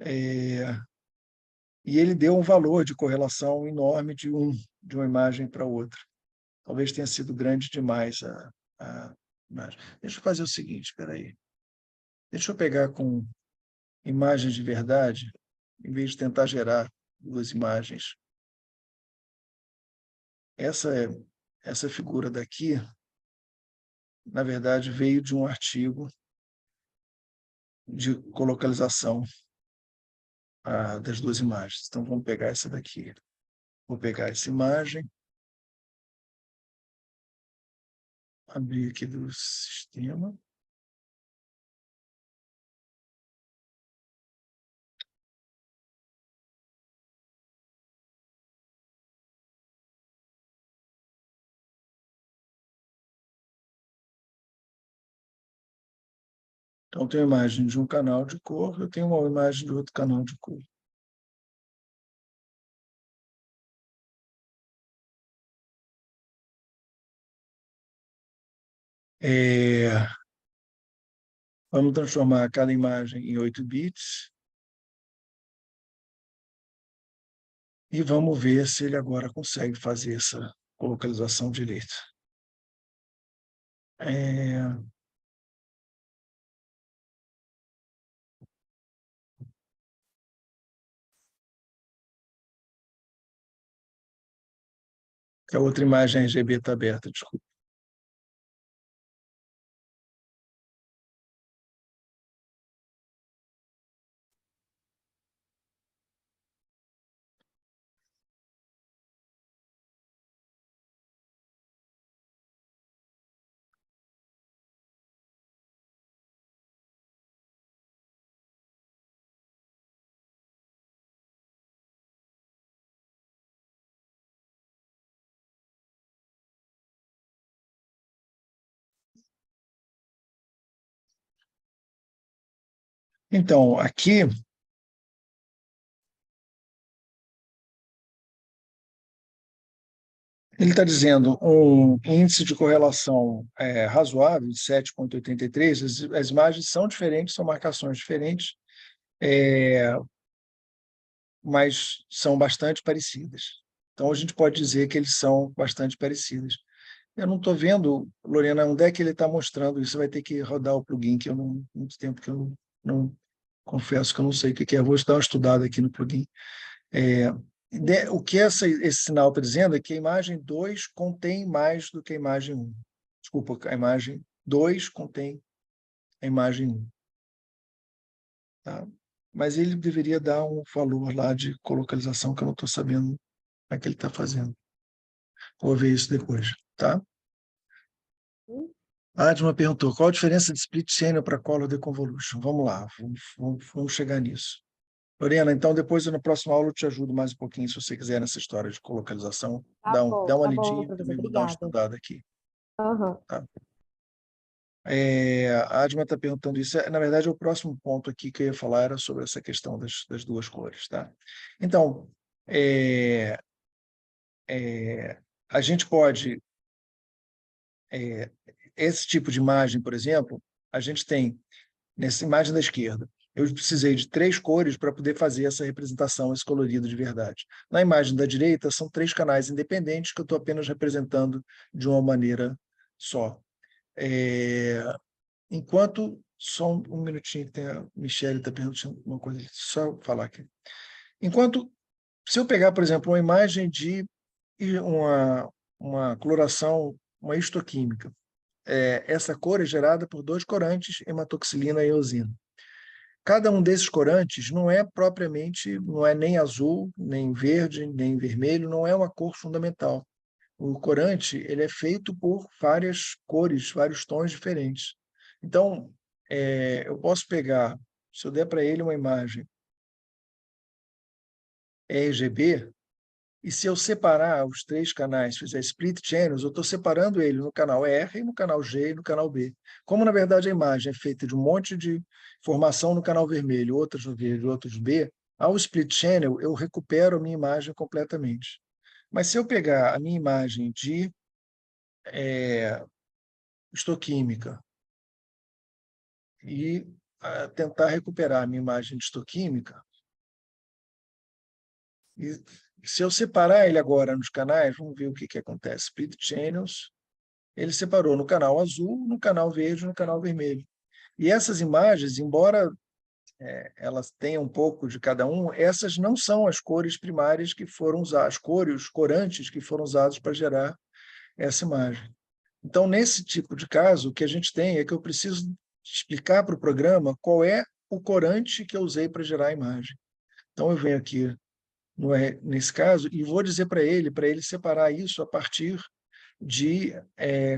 [SPEAKER 1] E ele deu um valor de correlação enorme de uma imagem para outra. Talvez tenha sido grande demais a imagem. Deixa eu fazer o seguinte, espera aí. Deixa eu pegar com imagens de verdade, em vez de tentar gerar duas imagens. Essa figura daqui, na verdade, veio de um artigo de colocalização das duas imagens. Então, vamos pegar essa daqui. Vou pegar essa imagem, abrir aqui do sistema. Então, tenho a imagem de um canal de cor, eu tenho uma imagem de outro canal de cor. Vamos transformar cada imagem em 8 bits e vamos ver se ele agora consegue fazer essa localização direita. A outra imagem RGB está aberta, desculpa. Então, aqui, ele está dizendo um índice de correlação razoável, de 7,83. As imagens são diferentes, são marcações diferentes, mas são bastante parecidas. Então, a gente pode dizer que eles são bastante parecidos. Eu não estou vendo, Lorena, onde é que ele está mostrando isso. Você vai ter que rodar o plugin, que eu não, muito tempo que eu não confesso que eu não sei o que é. Eu vou dar uma estudada aqui no plugin. O que esse sinal está dizendo é que a imagem 2 contém mais do que a imagem 1. Desculpa, a imagem 2 contém a imagem 1. Tá? Mas ele deveria dar um valor lá de colocalização que eu não estou sabendo o que ele está fazendo. Vou ver isso depois, tá? A Adma perguntou, qual a diferença de split channel para color deconvolution? Vamos lá, vamos chegar nisso. Lorena, então depois no próximo aula eu te ajudo mais um pouquinho, se você quiser, nessa história de colocalização. Dá uma
[SPEAKER 3] Tá bom,
[SPEAKER 1] lidinha,
[SPEAKER 3] professor,
[SPEAKER 1] também vou dar uma
[SPEAKER 3] obrigada.
[SPEAKER 1] estudada aqui.
[SPEAKER 3] Aham.
[SPEAKER 1] Tá? A Adma está perguntando isso. Na verdade, o próximo ponto aqui que eu ia falar era sobre essa questão das duas cores. Tá? Então, a gente pode... esse tipo de imagem, por exemplo, a gente tem nessa imagem da esquerda. Eu precisei de 3 cores para poder fazer essa representação, esse colorido de verdade. Na imagem da direita, são 3 canais independentes que eu estou apenas representando de uma maneira só. Enquanto... Só um minutinho, que a Michelle está perguntando uma coisa, só falar aqui. Enquanto, se eu pegar, por exemplo, uma imagem de uma coloração, uma histoquímica, essa cor é gerada por 2 corantes, hematoxilina e eosina. Cada um desses corantes não é propriamente, não é nem azul, nem verde, nem vermelho, não é uma cor fundamental. O corante ele é feito por várias cores, vários tons diferentes. Então, eu posso pegar, se eu der para ele uma imagem RGB, e se eu separar os 3 canais, fizer split channels, eu estou separando ele no canal R, no canal G e no canal B. Como, na verdade, a imagem é feita de um monte de informação no canal vermelho, outras no verde, outros no B, ao split channel, eu recupero a minha imagem completamente. Mas se eu pegar a minha imagem de histoquímica e tentar recuperar a minha imagem de histoquímica, e se eu separar ele agora nos canais, vamos ver o que acontece. Split channels, ele separou no canal azul, no canal verde e no canal vermelho. E essas imagens, embora elas tenham um pouco de cada um, essas não são as cores primárias que foram usadas, as cores, os corantes que foram usados para gerar essa imagem. Então, nesse tipo de caso, o que a gente tem é que eu preciso explicar para o programa qual é o corante que eu usei para gerar a imagem. Então, eu venho aqui nesse caso e vou dizer para ele separar isso a partir de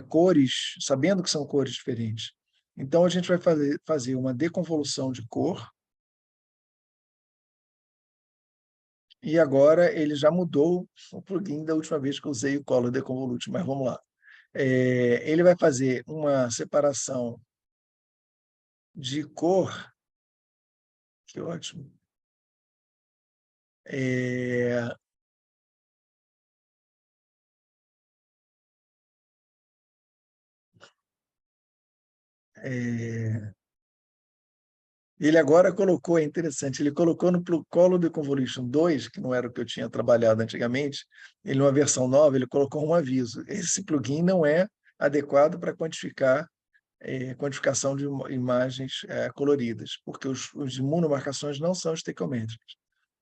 [SPEAKER 1] cores, sabendo que são cores diferentes. Então, a gente vai fazer uma deconvolução de cor. E agora ele já mudou o plugin da última vez que eu usei o Color Deconvolute, mas vamos lá. Ele vai fazer uma separação de cor, que ótimo. É, Ele agora colocou, é interessante, ele colocou no Color Deconvolution 2, que não era o que eu tinha trabalhado antigamente, ele numa versão nova, ele colocou um aviso. Esse plugin não é adequado para quantificação de imagens coloridas, porque os imunomarcações não são estequiométricas.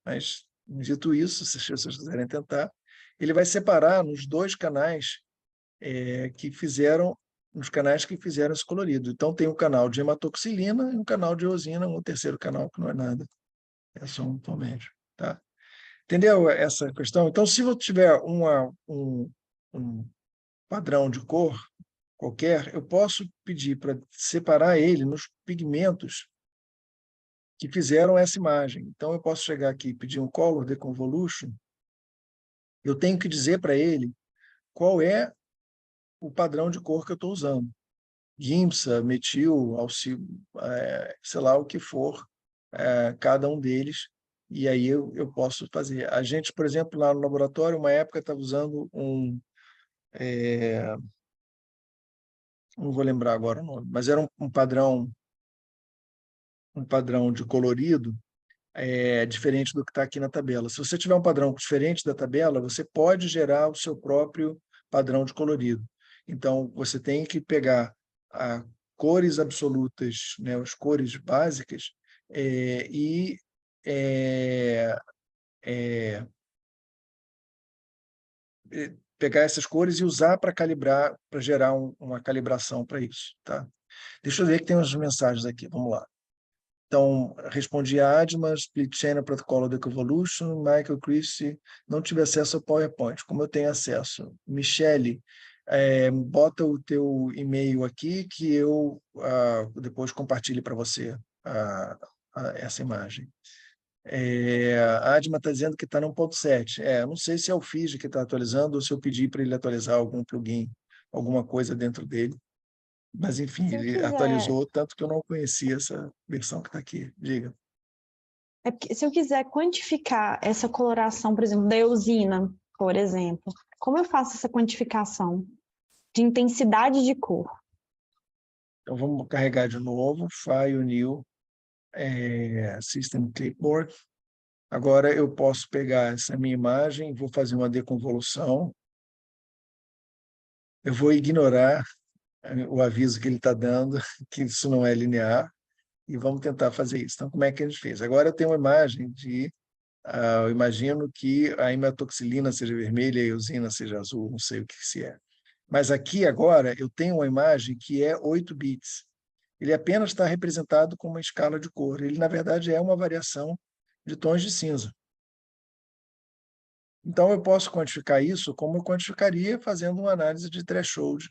[SPEAKER 1] Mas, dito isso, se as pessoas quiserem tentar, ele vai separar nos 2 canais que fizeram nos canais que fizeram esse colorido. Então, tem um canal de hematoxilina e um canal de eosina, um terceiro canal que não é nada, é só um tom médio. Tá? Entendeu essa questão? Então, se eu tiver um padrão de cor qualquer, eu posso pedir para separar ele nos pigmentos que fizeram essa imagem. Então, eu posso chegar aqui e pedir um Color Deconvolution, eu tenho que dizer para ele qual é o padrão de cor que eu estou usando. GIMSA, metil, sei lá o que for, cada um deles, e aí eu posso fazer. A gente, por exemplo, lá no laboratório, uma época estava usando não vou lembrar agora o nome, mas era um padrão de colorido diferente do que está aqui na tabela. Se você tiver um padrão diferente da tabela, você pode gerar o seu próprio padrão de colorido. Então, você tem que pegar cores absolutas, né, as cores básicas, e pegar essas cores e usar para calibrar, para gerar uma calibração para isso. Tá? Deixa eu ver que tem umas mensagens aqui, vamos lá. Então, respondi a Adma, Split Channel Protocol de Evolution, Michael Christie, não tive acesso ao PowerPoint, como eu tenho acesso? Michele, bota o teu e-mail aqui que eu depois compartilhe para você essa imagem. A Adma está dizendo que está no 1.7. Não sei se é o Fiji que está atualizando ou se eu pedi para ele atualizar algum plugin, alguma coisa dentro dele. Mas, enfim,
[SPEAKER 4] Se eu
[SPEAKER 1] ele
[SPEAKER 4] quiser,
[SPEAKER 1] atualizou, tanto que eu não conhecia essa versão que está aqui. Diga.
[SPEAKER 4] porque se eu quiser quantificar essa coloração, por exemplo, da eosina, por exemplo, como eu faço essa quantificação de intensidade de cor?
[SPEAKER 1] Então, vamos carregar de novo, File New, System Clipboard. Agora, eu posso pegar essa minha imagem, vou fazer uma deconvolução. Eu vou ignorar o aviso que ele está dando, que isso não é linear, e vamos tentar fazer isso. Então, como é que a gente fez? Agora eu tenho uma imagem eu imagino que a imetoxilina seja vermelha e a eosina seja azul, não sei o que se é. Mas aqui agora eu tenho uma imagem que é 8 bits. Ele apenas está representado com uma escala de cor. Ele, na verdade, é uma variação de tons de cinza. Então, eu posso quantificar isso como eu quantificaria fazendo uma análise de threshold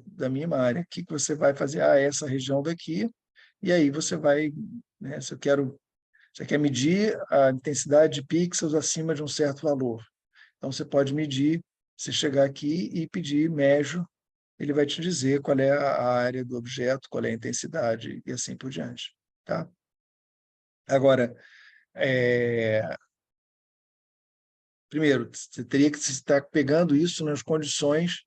[SPEAKER 1] da minha área. O que você vai fazer? Essa região daqui, e aí você vai, né, se você quer medir a intensidade de pixels acima de um certo valor. Então, você pode medir, você chegar aqui e pedir measure, ele vai te dizer qual é a área do objeto, qual é a intensidade e assim por diante. Tá? Agora, primeiro, você teria que estar pegando isso nas condições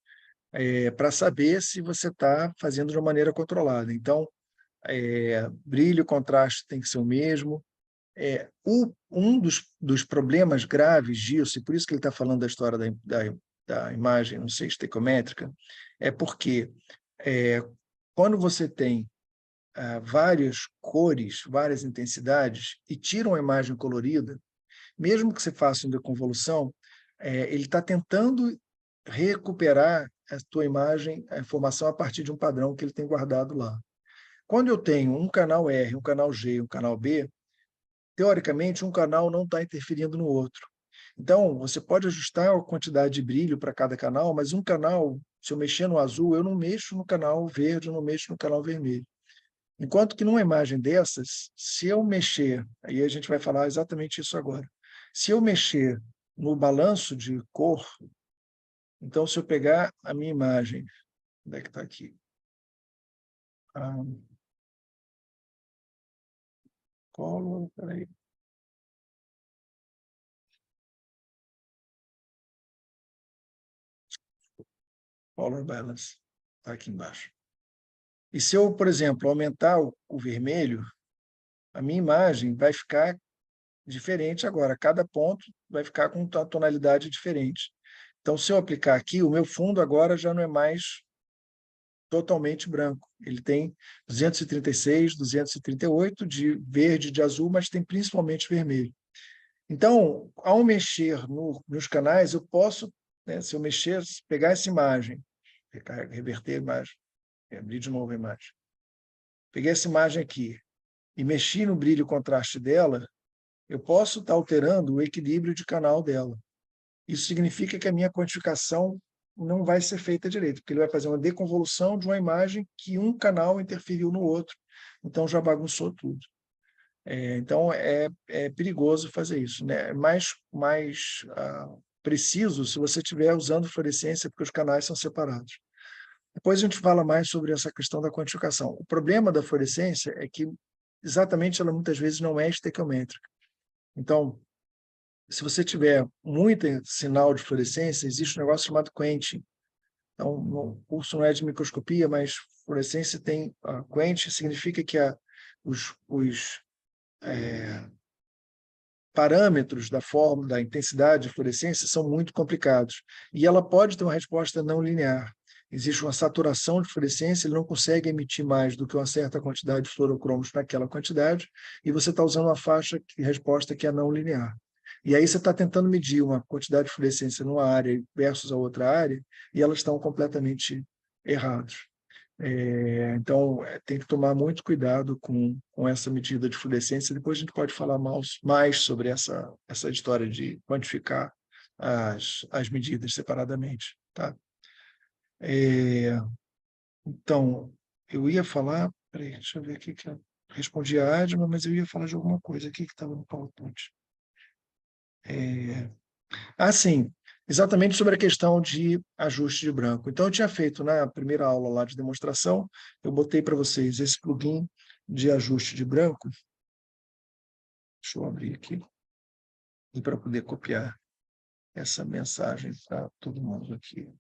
[SPEAKER 1] para saber se você está fazendo de uma maneira controlada. Então, brilho, contraste tem que ser o mesmo. Um dos problemas graves disso, e por isso que ele está falando da história da imagem, não sei, estequiométrica, é porque quando você tem várias cores, várias intensidades, e tira uma imagem colorida, mesmo que você faça uma deconvolução, ele está tentando recuperar a tua imagem, a informação a partir de um padrão que ele tem guardado lá. Quando eu tenho um canal R, um canal G e um canal B, teoricamente, um canal não está interferindo no outro. Então, você pode ajustar a quantidade de brilho para cada canal, mas um canal, se eu mexer no azul, eu não mexo no canal verde, eu não mexo no canal vermelho. Enquanto que numa imagem dessas, se eu mexer, aí a gente vai falar exatamente isso agora, se eu mexer no balanço de cor, então se eu pegar a minha imagem, onde é que está aqui? Color, peraí. Color balance, está aqui embaixo. E se eu, por exemplo, aumentar o vermelho, a minha imagem vai ficar diferente agora. Cada ponto vai ficar com uma tonalidade diferente. Então, se eu aplicar aqui, o meu fundo agora já não é mais totalmente branco. Ele tem 236, 238 de verde, de azul, mas tem principalmente vermelho. Então, ao mexer nos canais, eu posso, né, se eu mexer, pegar essa imagem, reverter a imagem, abrir de novo a imagem. Peguei essa imagem aqui e mexi no brilho e contraste dela, eu posso estar alterando o equilíbrio de canal dela. Isso significa que a minha quantificação não vai ser feita direito, porque ele vai fazer uma deconvolução de uma imagem que um canal interferiu no outro, então já bagunçou tudo. Então, é perigoso fazer isso. Né? É mais preciso se você estiver usando fluorescência, porque os canais são separados. Depois a gente fala mais sobre essa questão da quantificação. O problema da fluorescência é que exatamente, ela muitas vezes não é estequiométrica. Então, se você tiver muito sinal de fluorescência, existe um negócio chamado quenching. Então, o curso não é de microscopia, mas fluorescência tem quenching, significa que os parâmetros da forma, da intensidade de fluorescência são muito complicados. E ela pode ter uma resposta não linear. Existe uma saturação de fluorescência, ele não consegue emitir mais do que uma certa quantidade de fluorocromos naquela quantidade, e você está usando uma faixa de resposta que é não linear. E aí você está tentando medir uma quantidade de fluorescência numa área versus a outra área, e elas estão completamente erradas. Então, tem que tomar muito cuidado com essa medida de fluorescência. Depois a gente pode falar mais sobre essa história de quantificar as medidas separadamente. Tá? Então, eu ia falar... Peraí, deixa eu ver aqui que eu respondi a Adma, mas eu ia falar de alguma coisa aqui que estava no PowerPoint. Sim, exatamente sobre a questão de ajuste de branco. Então, eu tinha feito na primeira aula lá de demonstração, eu botei para vocês esse plugin de ajuste de branco. Deixa eu abrir aqui, e para poder copiar essa mensagem para todo mundo aqui.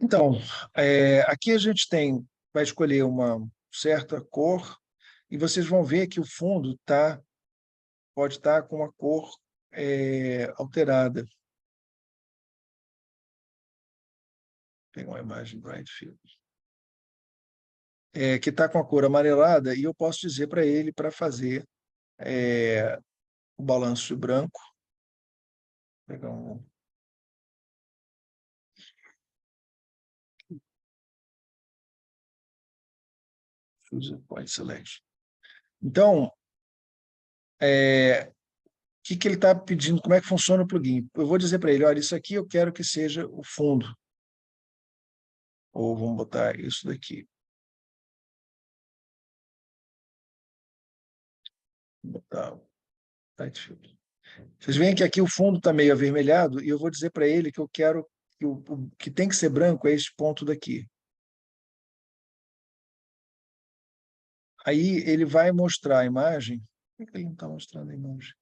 [SPEAKER 1] Então, aqui a gente vai escolher uma certa cor, e vocês vão ver que o fundo pode estar com uma cor alterada. Vou pegar uma imagem Bright Field. Que está com a cor amarelada, e eu posso dizer para ele para fazer o balanço de branco. Vou pegar um... Choose Point Selection. Então, o que ele está pedindo, como é que funciona o plugin? Eu vou dizer para ele, olha, isso aqui eu quero que seja o fundo. Ou vamos botar isso daqui. Vou botar o Bright Field. Vocês veem que aqui o fundo está meio avermelhado, e eu vou dizer para ele que eu quero que o que tem que ser branco é esse ponto daqui. Aí ele vai mostrar a imagem. Por que ele não está mostrando a imagem?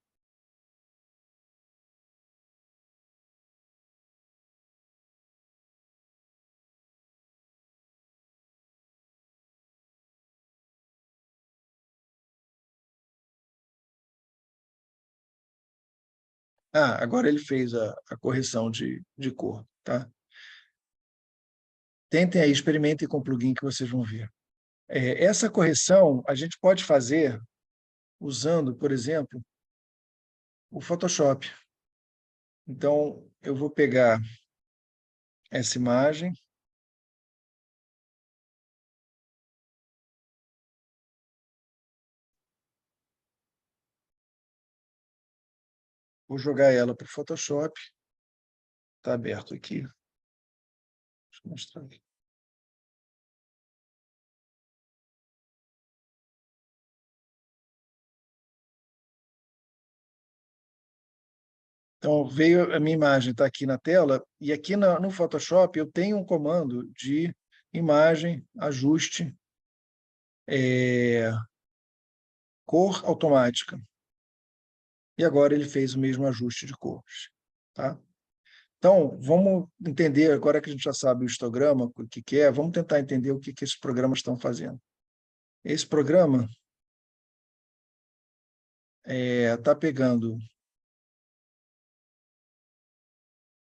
[SPEAKER 1] Agora ele fez a correção de cor. Tá? Tentem aí, experimentem com o plugin que vocês vão ver. Essa correção a gente pode fazer usando, por exemplo, o Photoshop. Então, eu vou pegar essa imagem. Vou jogar ela para o Photoshop. Está aberto aqui. Deixa eu mostrar aqui. Então, veio a minha imagem, está aqui na tela, e aqui no Photoshop eu tenho um comando de imagem, ajuste, cor automática. E agora ele fez o mesmo ajuste de cores. Tá? Então, vamos entender, agora que a gente já sabe o histograma, o que é, vamos tentar entender o que esses programas estão fazendo. Esse programa está pegando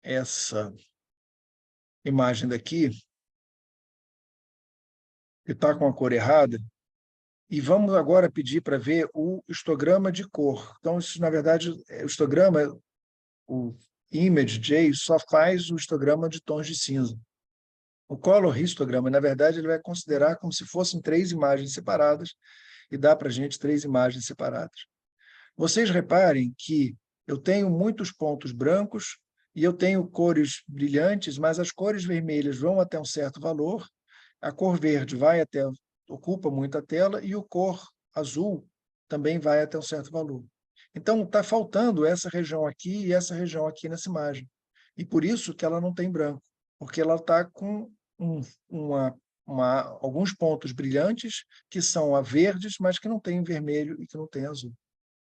[SPEAKER 1] essa imagem daqui, que está com a cor errada, e vamos agora pedir para ver o histograma de cor. Então, isso, na verdade, o histograma, o ImageJ, só faz o histograma de tons de cinza. O color histograma, na verdade, ele vai considerar como se fossem 3 imagens separadas, e dá para a gente 3 imagens separadas. Vocês reparem que eu tenho muitos pontos brancos e eu tenho cores brilhantes, mas as cores vermelhas vão até um certo valor, a cor verde ocupa muito a tela, e o cor azul também vai até um certo valor. Então, está faltando essa região aqui e essa região aqui nessa imagem. E por isso que ela não tem branco, porque ela está com uma alguns pontos brilhantes que são a verdes, mas que não tem vermelho e que não tem azul.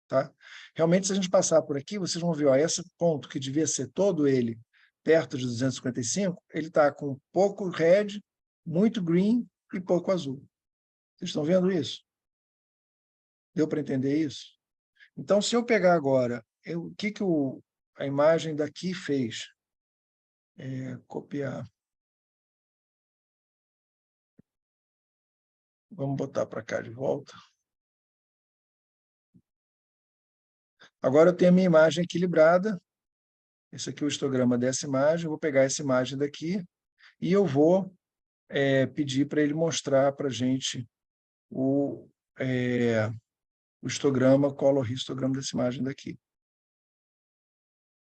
[SPEAKER 1] Tá? Realmente, se a gente passar por aqui, vocês vão ver, ó, esse ponto que devia ser todo ele perto de 255, ele está com pouco red, muito green e pouco azul. Vocês estão vendo isso? Deu para entender isso? Então, se eu pegar agora, o que a imagem daqui fez? Copiar. Vamos botar para cá de volta. Agora eu tenho a minha imagem equilibrada. Esse aqui é o histograma dessa imagem. Eu vou pegar essa imagem daqui e eu vou pedir para ele mostrar para a gente o histograma, color histograma dessa imagem daqui.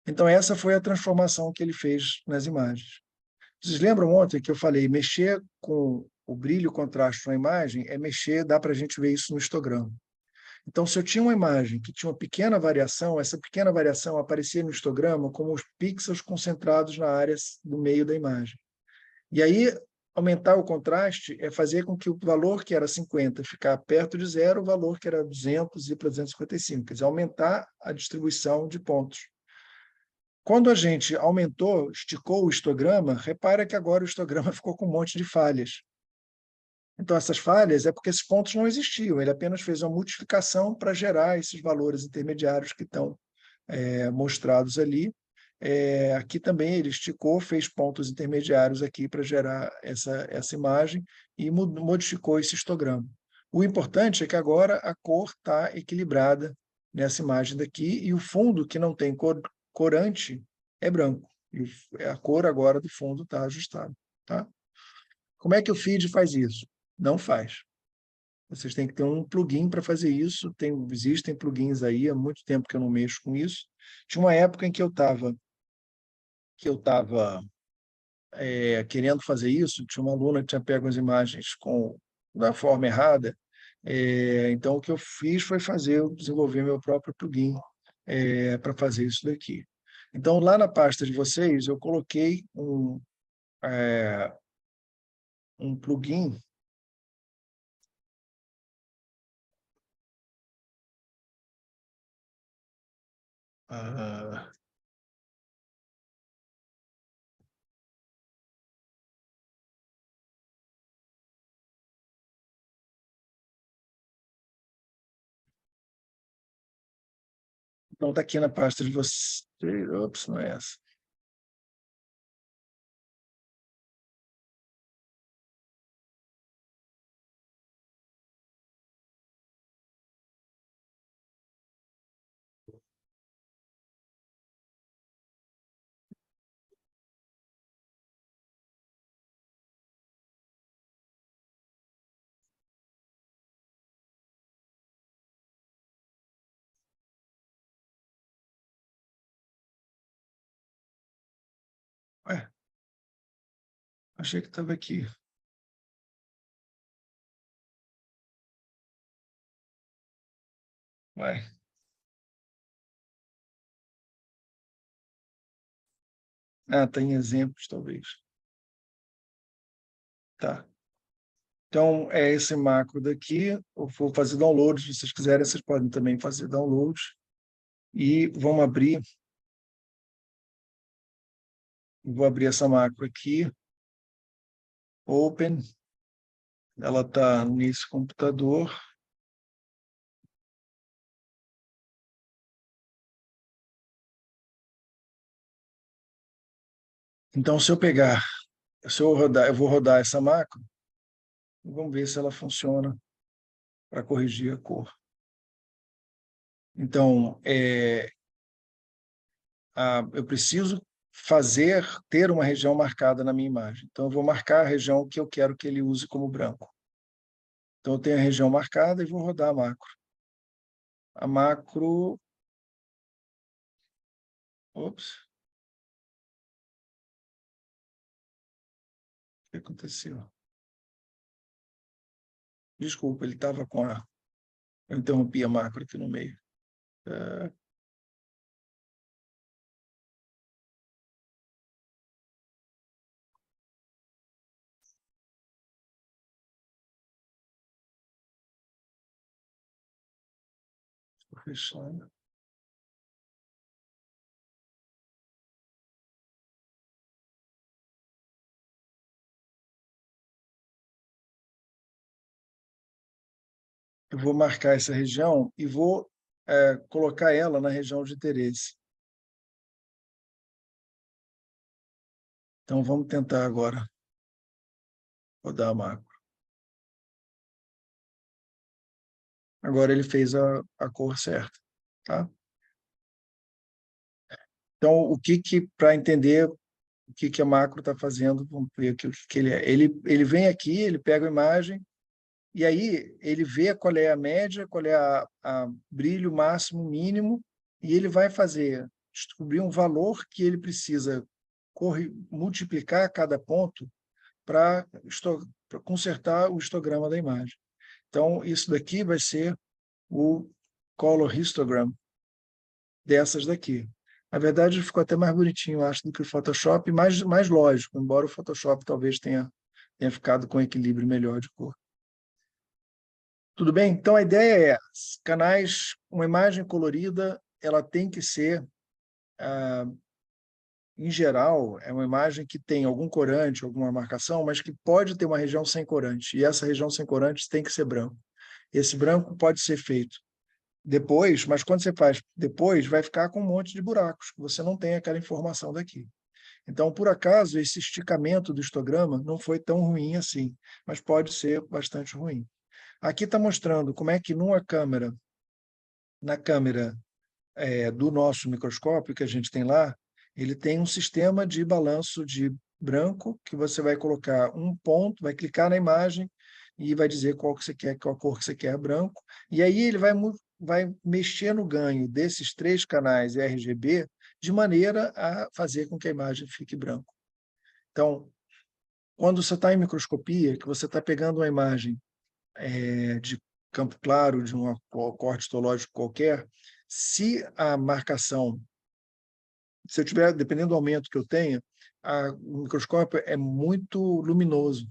[SPEAKER 1] Então, essa foi a transformação que ele fez nas imagens. Vocês lembram ontem que eu falei, mexer com o brilho e o contraste na imagem é mexer, dá para a gente ver isso no histograma. Então, se eu tinha uma imagem que tinha uma pequena variação, essa pequena variação aparecia no histograma como os pixels concentrados na área do meio da imagem. E aí, aumentar o contraste é fazer com que o valor que era 50 ficar perto de zero, o valor que era 200 ir para 255, quer dizer, aumentar a distribuição de pontos. Quando a gente aumentou, esticou o histograma, repara que agora o histograma ficou com um monte de falhas. Então, essas falhas é porque esses pontos não existiam, ele apenas fez uma multiplicação para gerar esses valores intermediários que estão mostrados ali. Aqui também ele esticou, fez pontos intermediários aqui para gerar essa imagem e modificou esse histograma. O importante é que agora a cor está equilibrada nessa imagem daqui e o fundo que não tem corante é branco. E a cor agora do fundo está ajustada. Tá? Como é que o feed faz isso? Não faz. Vocês têm que ter um plugin para fazer isso. Existem plugins aí, há muito tempo que eu não mexo com isso. Tinha uma época em que eu estava querendo fazer isso, tinha uma aluna que tinha pego as imagens da forma errada, então o que eu fiz foi desenvolver meu próprio plugin para fazer isso daqui. Então, lá na pasta de vocês, eu coloquei um plugin então está aqui na pasta de vocês. Ops, não é essa. Ué, achei que estava aqui. Ué. Tem exemplos, talvez. Tá. Então, é esse macro daqui. Eu vou fazer download. Se vocês quiserem, vocês podem também fazer download. E vamos abrir. Vou abrir essa macro aqui. Open. Ela está nesse computador. Então, se eu vou rodar essa macro, e vamos ver se ela funciona para corrigir a cor. Então, eu preciso ter uma região marcada na minha imagem. Então, eu vou marcar a região que eu quero que ele use como branco. Então, eu tenho a região marcada e vou rodar a macro. A macro... Ops. O que aconteceu? Desculpa, ele estava com a... Eu interrompi a macro aqui no meio. Estou fechando. Eu vou marcar essa região e vou colocar ela na região de interesse. Então, vamos tentar agora rodar a macro. Agora ele fez a cor certa, tá? Então, para entender o que a macro está fazendo, vamos ver aqui o que ele é. Ele vem aqui, ele pega a imagem, e aí ele vê qual é a média, qual é a brilho máximo, mínimo, e ele vai descobrir um valor que ele precisa multiplicar cada ponto para consertar o histograma da imagem. Então, isso daqui vai ser o color histogram dessas daqui. Na verdade, ficou até mais bonitinho, eu acho, do que o Photoshop, e mais lógico, embora o Photoshop talvez tenha ficado com equilíbrio melhor de cor. Tudo bem? Então, a ideia é, canais, uma imagem colorida, ela tem que ser, em geral, é uma imagem que tem algum corante, alguma marcação, mas que pode ter uma região sem corante, e essa região sem corante tem que ser branco. Esse branco pode ser feito depois, mas quando você faz depois, vai ficar com um monte de buracos, você não tem aquela informação daqui. Então, por acaso, esse esticamento do histograma não foi tão ruim assim, mas pode ser bastante ruim. Aqui está mostrando como é que na câmera do nosso microscópio que a gente tem lá, ele tem um sistema de balanço de branco, que você vai colocar um ponto, vai clicar na imagem e vai dizer qual que você quer, qual cor que você quer, branco, e aí ele vai mexer no ganho desses 3 canais RGB de maneira a fazer com que a imagem fique branco. Então, quando você está em microscopia, que você está pegando uma imagem de campo claro, de um corte histológico qualquer, se a marcação, se eu tiver, dependendo do aumento que eu tenha, o microscópio é muito luminoso.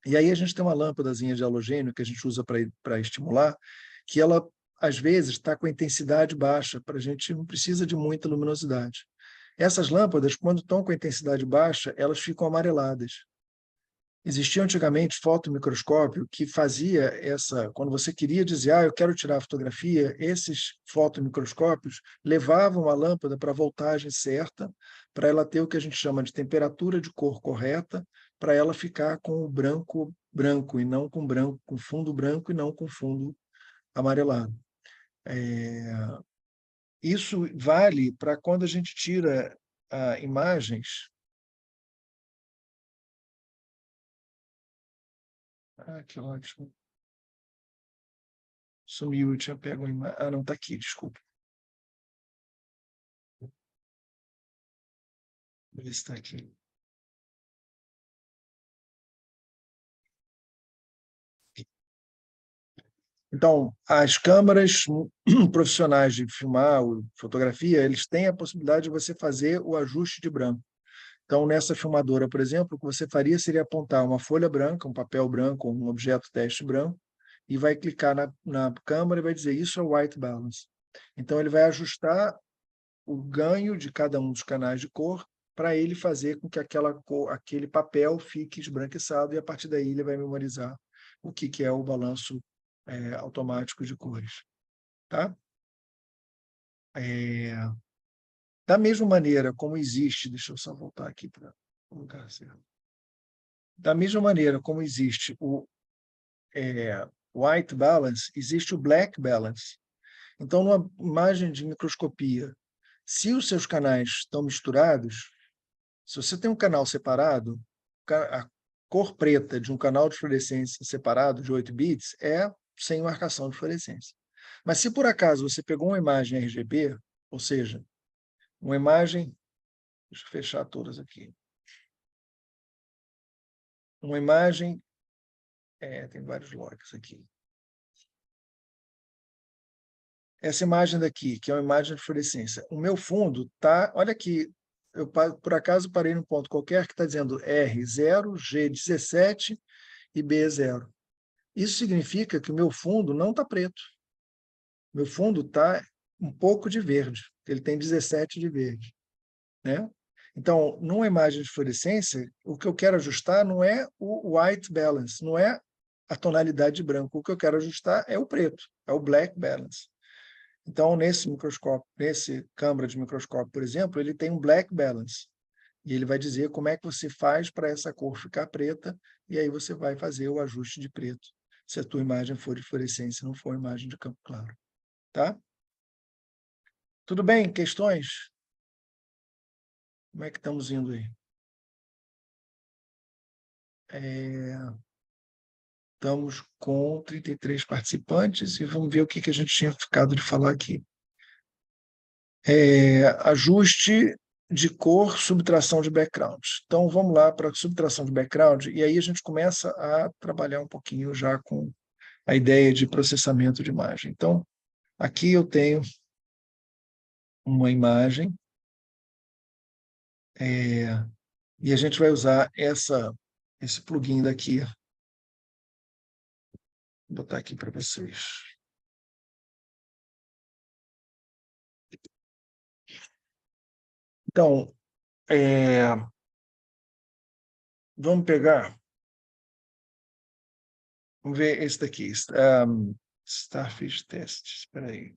[SPEAKER 1] E aí a gente tem uma lâmpadazinha de halogênio que a gente usa para estimular, que ela, às vezes, está com a intensidade baixa, para a gente não precisa de muita luminosidade. Essas lâmpadas, quando estão com a intensidade baixa, elas ficam amareladas. Existia antigamente fotomicroscópio que fazia quando você queria dizer, eu quero tirar a fotografia, esses fotomicroscópios levavam a lâmpada para a voltagem certa, para ela ter o que a gente chama de temperatura de cor correta, para ela ficar com o branco branco, e não com fundo branco e não com fundo amarelado. Isso vale para quando a gente tira imagens. Que ótimo. Sumiu, eu tinha pego uma imagem. Não, está aqui, desculpa. Vou ver se está aqui. Então, as câmeras profissionais de filmar fotografia, eles têm a possibilidade de você fazer o ajuste de branco. Então, nessa filmadora, por exemplo, o que você faria seria apontar uma folha branca, um papel branco, um objeto teste branco, e vai clicar na câmera e vai dizer, isso é white balance. Então, ele vai ajustar o ganho de cada um dos canais de cor para ele fazer com que aquele papel fique esbranquiçado, e a partir daí ele vai memorizar o que é o balanço automático de cores. Tá? Da mesma maneira como existe, deixa eu só voltar aqui para o lugar certo. Da mesma maneira como existe o white balance, existe o black balance. Então, numa imagem de microscopia, se os seus canais estão misturados, se você tem um canal separado, a cor preta de um canal de fluorescência separado de 8 bits é sem marcação de fluorescência. Mas se por acaso você pegou uma imagem RGB, ou seja, uma imagem... Deixa eu fechar todas aqui. Uma imagem... tem vários logs aqui. Essa imagem daqui, que é uma imagem de fluorescência. O meu fundo está... Olha aqui, eu por acaso parei num ponto qualquer que está dizendo R0, G17 e B0. Isso significa que o meu fundo não está preto. Meu fundo está um pouco de verde, ele tem 17 de verde, né? Então, numa imagem de fluorescência, o que eu quero ajustar não é o white balance, não é a tonalidade de branco. O que eu quero ajustar é o preto, é o black balance. Então, nesse microscópio, nesse câmara de microscópio, por exemplo, ele tem um black balance. E ele vai dizer como é que você faz para essa cor ficar preta, e aí você vai fazer o ajuste de preto, se a tua imagem for de fluorescência, não for imagem de campo claro. Tá? Tudo bem? Questões? Como é que estamos indo aí? Estamos com 33 participantes e vamos ver o que a gente tinha ficado de falar aqui. Ajuste de cor, subtração de background. Então, vamos lá para a subtração de background, e aí a gente começa a trabalhar um pouquinho já com a ideia de processamento de imagem. Então, aqui eu tenho uma imagem, e a gente vai usar esse plugin daqui. Vou botar aqui para vocês. Então, vamos pegar, vamos ver esse daqui, Starfish Test, espera aí.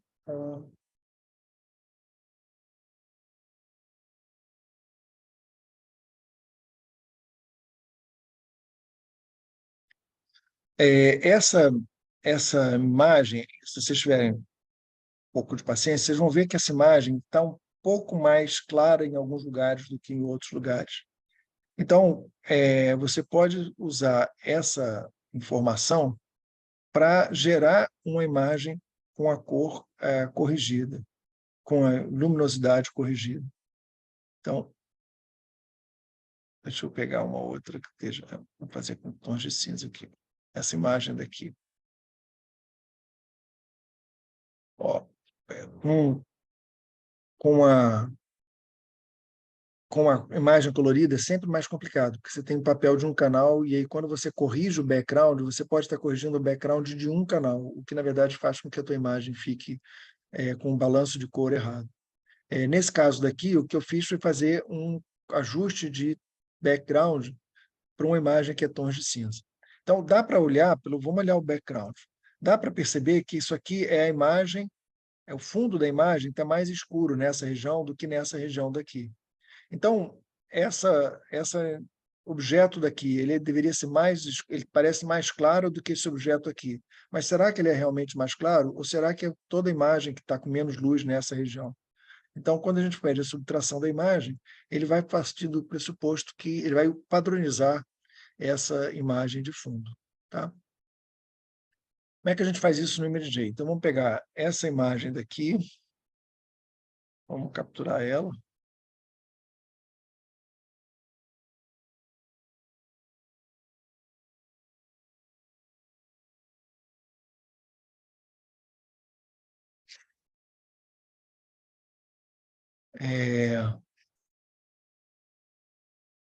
[SPEAKER 1] Essa imagem, se vocês tiverem um pouco de paciência, vocês vão ver que essa imagem está um pouco mais clara em alguns lugares do que em outros lugares. Então, você pode usar essa informação para gerar uma imagem com a cor corrigida, com a luminosidade corrigida. Então, deixa eu pegar uma outra que esteja, vou fazer com tons de cinza aqui. Essa imagem daqui. Ó, com a imagem colorida é sempre mais complicado, porque você tem o papel de um canal, e aí quando você corrige o background, você pode estar corrigindo o background de um canal, o que na verdade faz com que a tua imagem fique com um balanço de cor errado. Nesse caso daqui, o que eu fiz foi fazer um ajuste de background para uma imagem que é tons de cinza. Então, dá para olhar, vamos olhar o background, dá para perceber que isso aqui é a imagem, o fundo da imagem está mais escuro nessa região do que nessa região daqui. Então, essa objeto daqui, ele deveria ser ele parece mais claro do que esse objeto aqui. Mas será que ele é realmente mais claro? Ou será que é toda a imagem que está com menos luz nessa região? Então, quando a gente pede a subtração da imagem, ele vai partir do pressuposto que ele vai padronizar essa imagem de fundo. Tá? Como é que a gente faz isso no ImageJ? Então, vamos pegar essa imagem daqui, vamos capturar ela.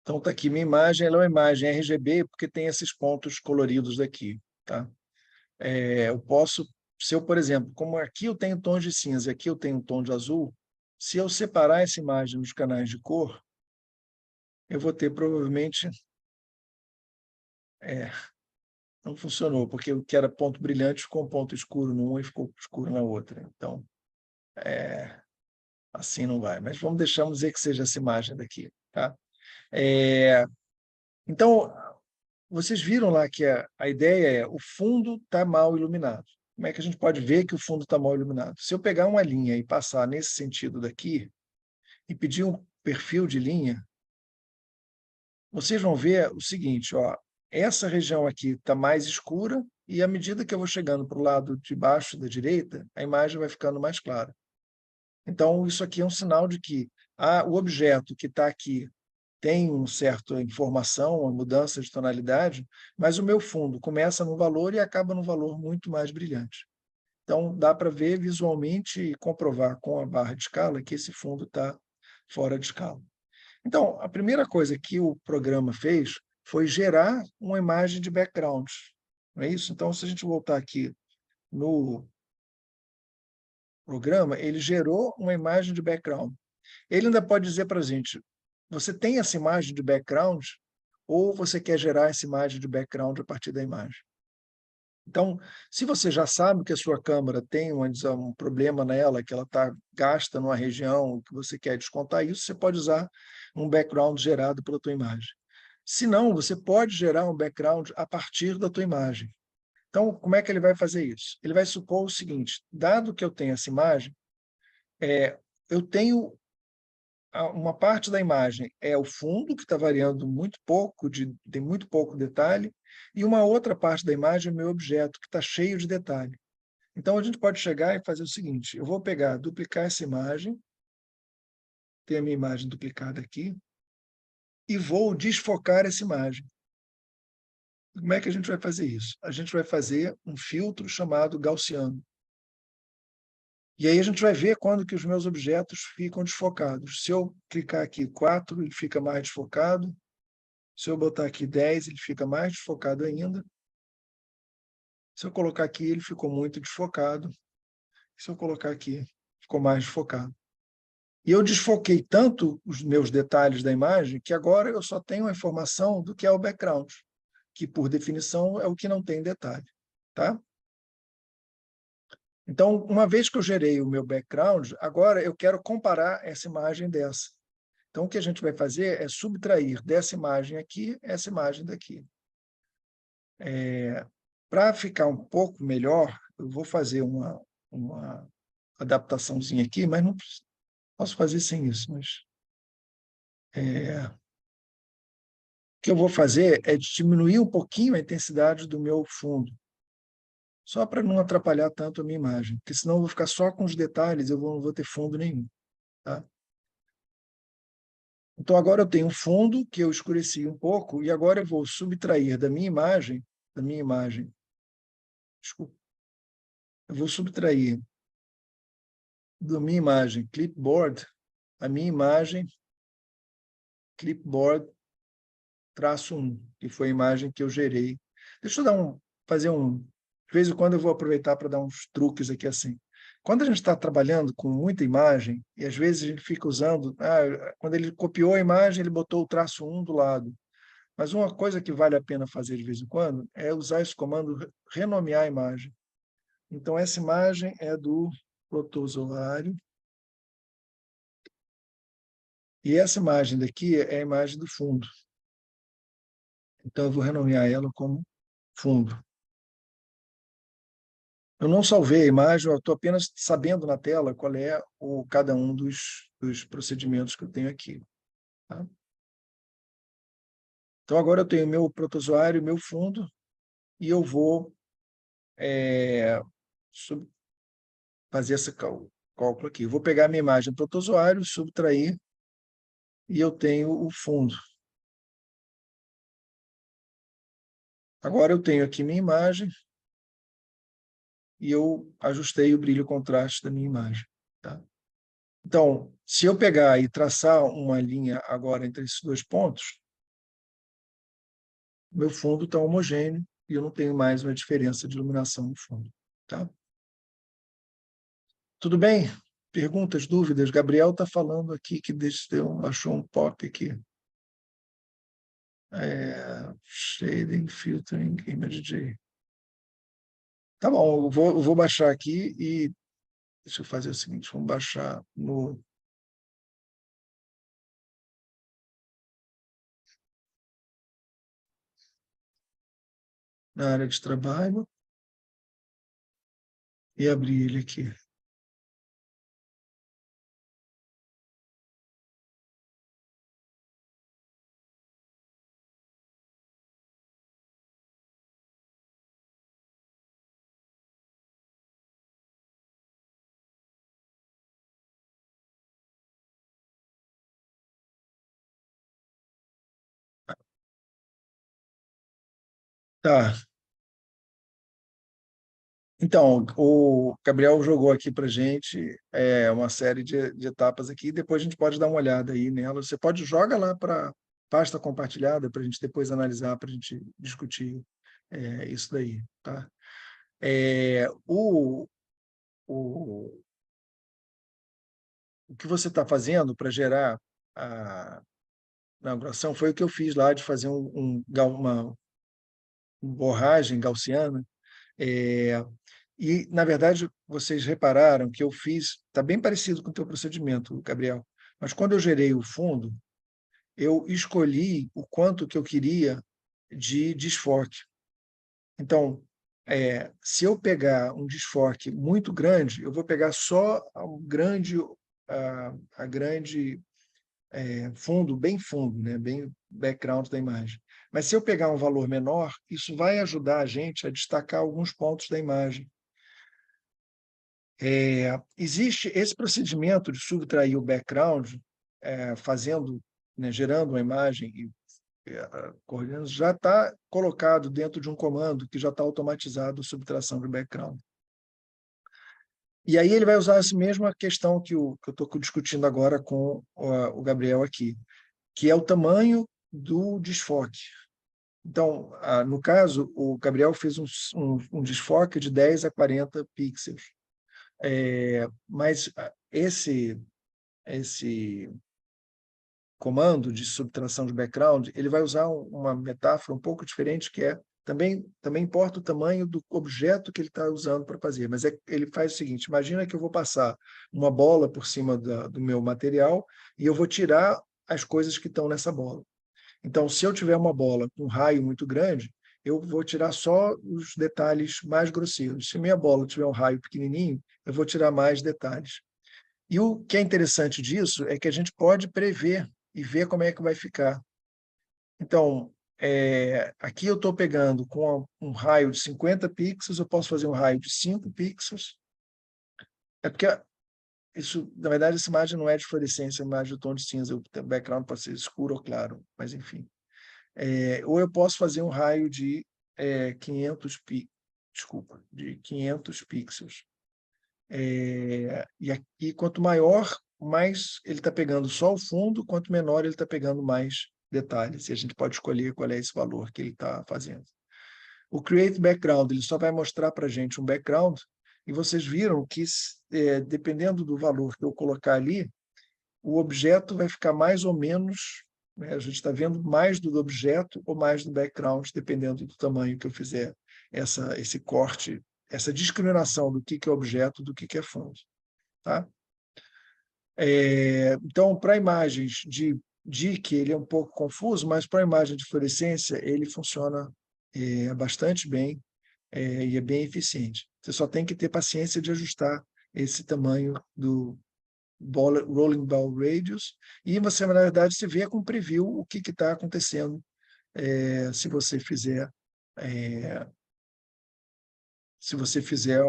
[SPEAKER 1] Então, está aqui minha imagem, ela é uma imagem RGB, porque tem esses pontos coloridos daqui. Tá? Eu posso, se eu, por exemplo, como aqui eu tenho tons de cinza e aqui eu tenho um tom de azul, se eu separar essa imagem nos canais de cor, eu vou ter provavelmente... não funcionou, porque o que era ponto brilhante ficou um ponto escuro numa e ficou escuro na outra. Então, assim não vai. Mas vamos dizer que seja essa imagem daqui. Tá? Então, vocês viram lá que a ideia é o fundo está mal iluminado. Como é que a gente pode ver que o fundo está mal iluminado? Se eu pegar uma linha e passar nesse sentido daqui e pedir um perfil de linha, vocês vão ver o seguinte, ó, essa região aqui está mais escura e à medida que eu vou chegando para o lado de baixo da direita, a imagem vai ficando mais clara. Então, isso aqui é um sinal de que o objeto que está aqui tem uma certa informação, uma mudança de tonalidade, mas o meu fundo começa num valor e acaba num valor muito mais brilhante. Então, dá para ver visualmente e comprovar com a barra de escala que esse fundo está fora de escala. Então, a primeira coisa que o programa fez foi gerar uma imagem de background. Não é isso? Então, se a gente voltar aqui no programa, ele gerou uma imagem de background. Ele ainda pode dizer para a gente, você tem essa imagem de background ou você quer gerar essa imagem de background a partir da imagem? Então, se você já sabe que a sua câmera tem um problema nela, que ela está gasta numa região que você quer descontar isso, você pode usar um background gerado pela tua imagem. Se não, você pode gerar um background a partir da tua imagem. Então, como é que ele vai fazer isso? Ele vai supor o seguinte, dado que eu tenho essa imagem, eu tenho uma parte da imagem é o fundo, que está variando muito pouco, tem muito pouco detalhe, e uma outra parte da imagem é o meu objeto, que está cheio de detalhe. Então, a gente pode chegar e fazer o seguinte, eu vou pegar, duplicar essa imagem, ter a minha imagem duplicada aqui, e vou desfocar essa imagem. Como é que a gente vai fazer isso? A gente vai fazer um filtro chamado gaussiano. E aí a gente vai ver quando que os meus objetos ficam desfocados. Se eu clicar aqui 4, ele fica mais desfocado. Se eu botar aqui 10, ele fica mais desfocado ainda. Se eu colocar aqui, ele ficou muito desfocado. Se eu colocar aqui, ficou mais desfocado. E eu desfoquei tanto os meus detalhes da imagem que agora eu só tenho a informação do que é o background, que, por definição, é o que não tem detalhe. Tá? Então, uma vez que eu gerei o meu background, agora eu quero comparar essa imagem dessa. Então, o que a gente vai fazer é subtrair dessa imagem aqui, essa imagem daqui. Para ficar um pouco melhor, eu vou fazer uma adaptaçãozinha aqui, mas não posso fazer sem isso. Mas, o que eu vou fazer é diminuir um pouquinho a intensidade do meu fundo, só para não atrapalhar tanto a minha imagem, porque senão eu vou ficar só com os detalhes, eu não vou ter fundo nenhum. Tá? Então, agora eu tenho um fundo que eu escureci um pouco, e agora eu vou subtrair da minha imagem, desculpa, eu vou subtrair da minha imagem clipboard, a minha imagem clipboard -1, que foi a imagem que eu gerei. Deixa eu fazer de vez em quando eu vou aproveitar para dar uns truques aqui assim. Quando a gente está trabalhando com muita imagem, e às vezes a gente fica usando, quando ele copiou a imagem, ele botou o -1 do lado. Mas uma coisa que vale a pena fazer de vez em quando é usar esse comando renomear a imagem. Então, essa imagem é do protozoário. E essa imagem daqui é a imagem do fundo. Então, eu vou renomear ela como fundo. Eu não salvei a imagem, eu estou apenas sabendo na tela qual é cada um dos procedimentos que eu tenho aqui. Tá? Então, agora eu tenho o meu protozoário, o meu fundo, e eu vou fazer esse cálculo aqui. Eu vou pegar a minha imagem protozoário, subtrair, e eu tenho o fundo. Agora eu tenho aqui minha imagem, e eu ajustei o brilho e contraste da minha imagem. Tá? Então, se eu pegar e traçar uma linha agora entre esses dois pontos, meu fundo está homogêneo e eu não tenho mais uma diferença de iluminação no fundo. Tá? Tudo bem? Perguntas, dúvidas? Gabriel está falando aqui que achou um pop aqui. Shading, filtering, image. Tá bom, eu vou baixar aqui e deixa eu fazer o seguinte, vamos baixar na área de trabalho e abrir ele aqui. Tá. Então, o Gabriel jogou aqui para a gente uma série de etapas aqui, depois a gente pode dar uma olhada aí nela. Você joga lá para pasta compartilhada para a gente depois analisar, para a gente discutir isso daí. Tá? O o que você está fazendo para gerar a inauguração foi o que eu fiz lá, de fazer uma borragem gaussiana. E, na verdade, vocês repararam que eu fiz, está bem parecido com o teu procedimento, Gabriel, mas quando eu gerei o fundo, eu escolhi o quanto que eu queria de desfoque. Então, se eu pegar um desfoque muito grande, eu vou pegar só a grande fundo, bem fundo, né? Bem background da imagem. Mas se eu pegar um valor menor, isso vai ajudar a gente a destacar alguns pontos da imagem. Existe esse procedimento de subtrair o background, fazendo, né, gerando uma imagem e coordenando, já está colocado dentro de um comando que já está automatizado a subtração de background. E aí ele vai usar essa mesma questão que eu estou discutindo agora com o Gabriel aqui, que é o tamanho do desfoque. Então, no caso, o Gabriel fez um desfoque de 10 a 40 pixels. Mas esse comando de subtração de background, ele vai usar uma metáfora um pouco diferente, que também importa o tamanho do objeto que ele está usando para fazer, mas ele faz o seguinte: imagina que eu vou passar uma bola por cima do meu material e eu vou tirar as coisas que estão nessa bola. Então, se eu tiver uma bola com um raio muito grande, eu vou tirar só os detalhes mais grosseiros. Se minha bola tiver um raio pequenininho, eu vou tirar mais detalhes. E o que é interessante disso é que a gente pode prever e ver como é que vai ficar. Então, aqui eu estou pegando com um raio de 50 pixels, eu posso fazer um raio de 5 pixels. É porque isso, na verdade, essa imagem não é de fluorescência, é uma imagem de tom de cinza, o background pode ser escuro ou claro, mas enfim. Ou eu posso fazer um raio de 500 pixels. E aqui, quanto maior, mais ele está pegando só o fundo, quanto menor ele está pegando mais detalhes. E a gente pode escolher qual é esse valor que ele está fazendo. O Create Background, ele só vai mostrar para a gente um background, e vocês viram que, dependendo do valor que eu colocar ali, o objeto vai ficar mais ou menos, né? A gente está vendo mais do objeto ou mais do background, dependendo do tamanho que eu fizer esse corte, essa discriminação do que é objeto, do que é fundo. Tá? Então, para imagens de DIC, ele é um pouco confuso, mas para imagem de fluorescência, ele funciona bastante bem e é bem eficiente. Você só tem que ter paciência de ajustar esse tamanho do Rolling Ball Radius, e você, na verdade, se vê com um preview o que está acontecendo se você fizer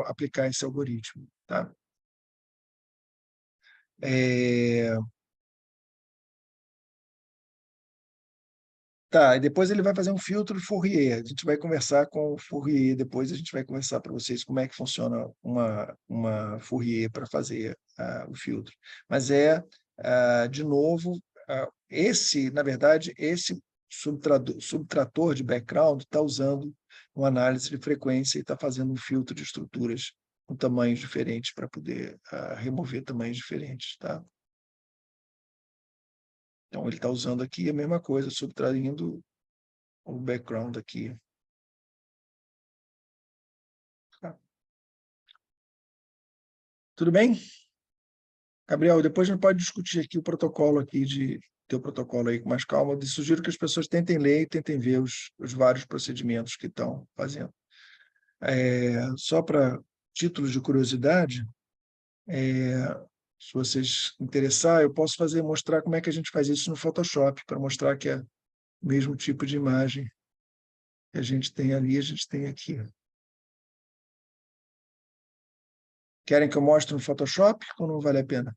[SPEAKER 1] aplicar esse algoritmo. Tá? E depois ele vai fazer um filtro Fourier. A gente vai conversar com o Fourier, depois a gente vai conversar para vocês como é que funciona uma Fourier para fazer o filtro. Mas de novo, na verdade, esse subtrator de background está usando uma análise de frequência e está fazendo um filtro de estruturas com tamanhos diferentes para poder remover tamanhos diferentes. Tá? Então, ele está usando aqui a mesma coisa, subtraindo o background aqui. Tá. Tudo bem? Gabriel, depois a gente pode discutir aqui o protocolo aqui teu protocolo aí com mais calma. Eu sugiro que as pessoas tentem ler e tentem ver os vários procedimentos que estão fazendo. Só para títulos de curiosidade, se vocês interessar, eu posso mostrar como é que a gente faz isso no Photoshop, para mostrar que é o mesmo tipo de imagem que a gente tem ali, a gente tem aqui. Querem que eu mostre no Photoshop ou não vale a pena?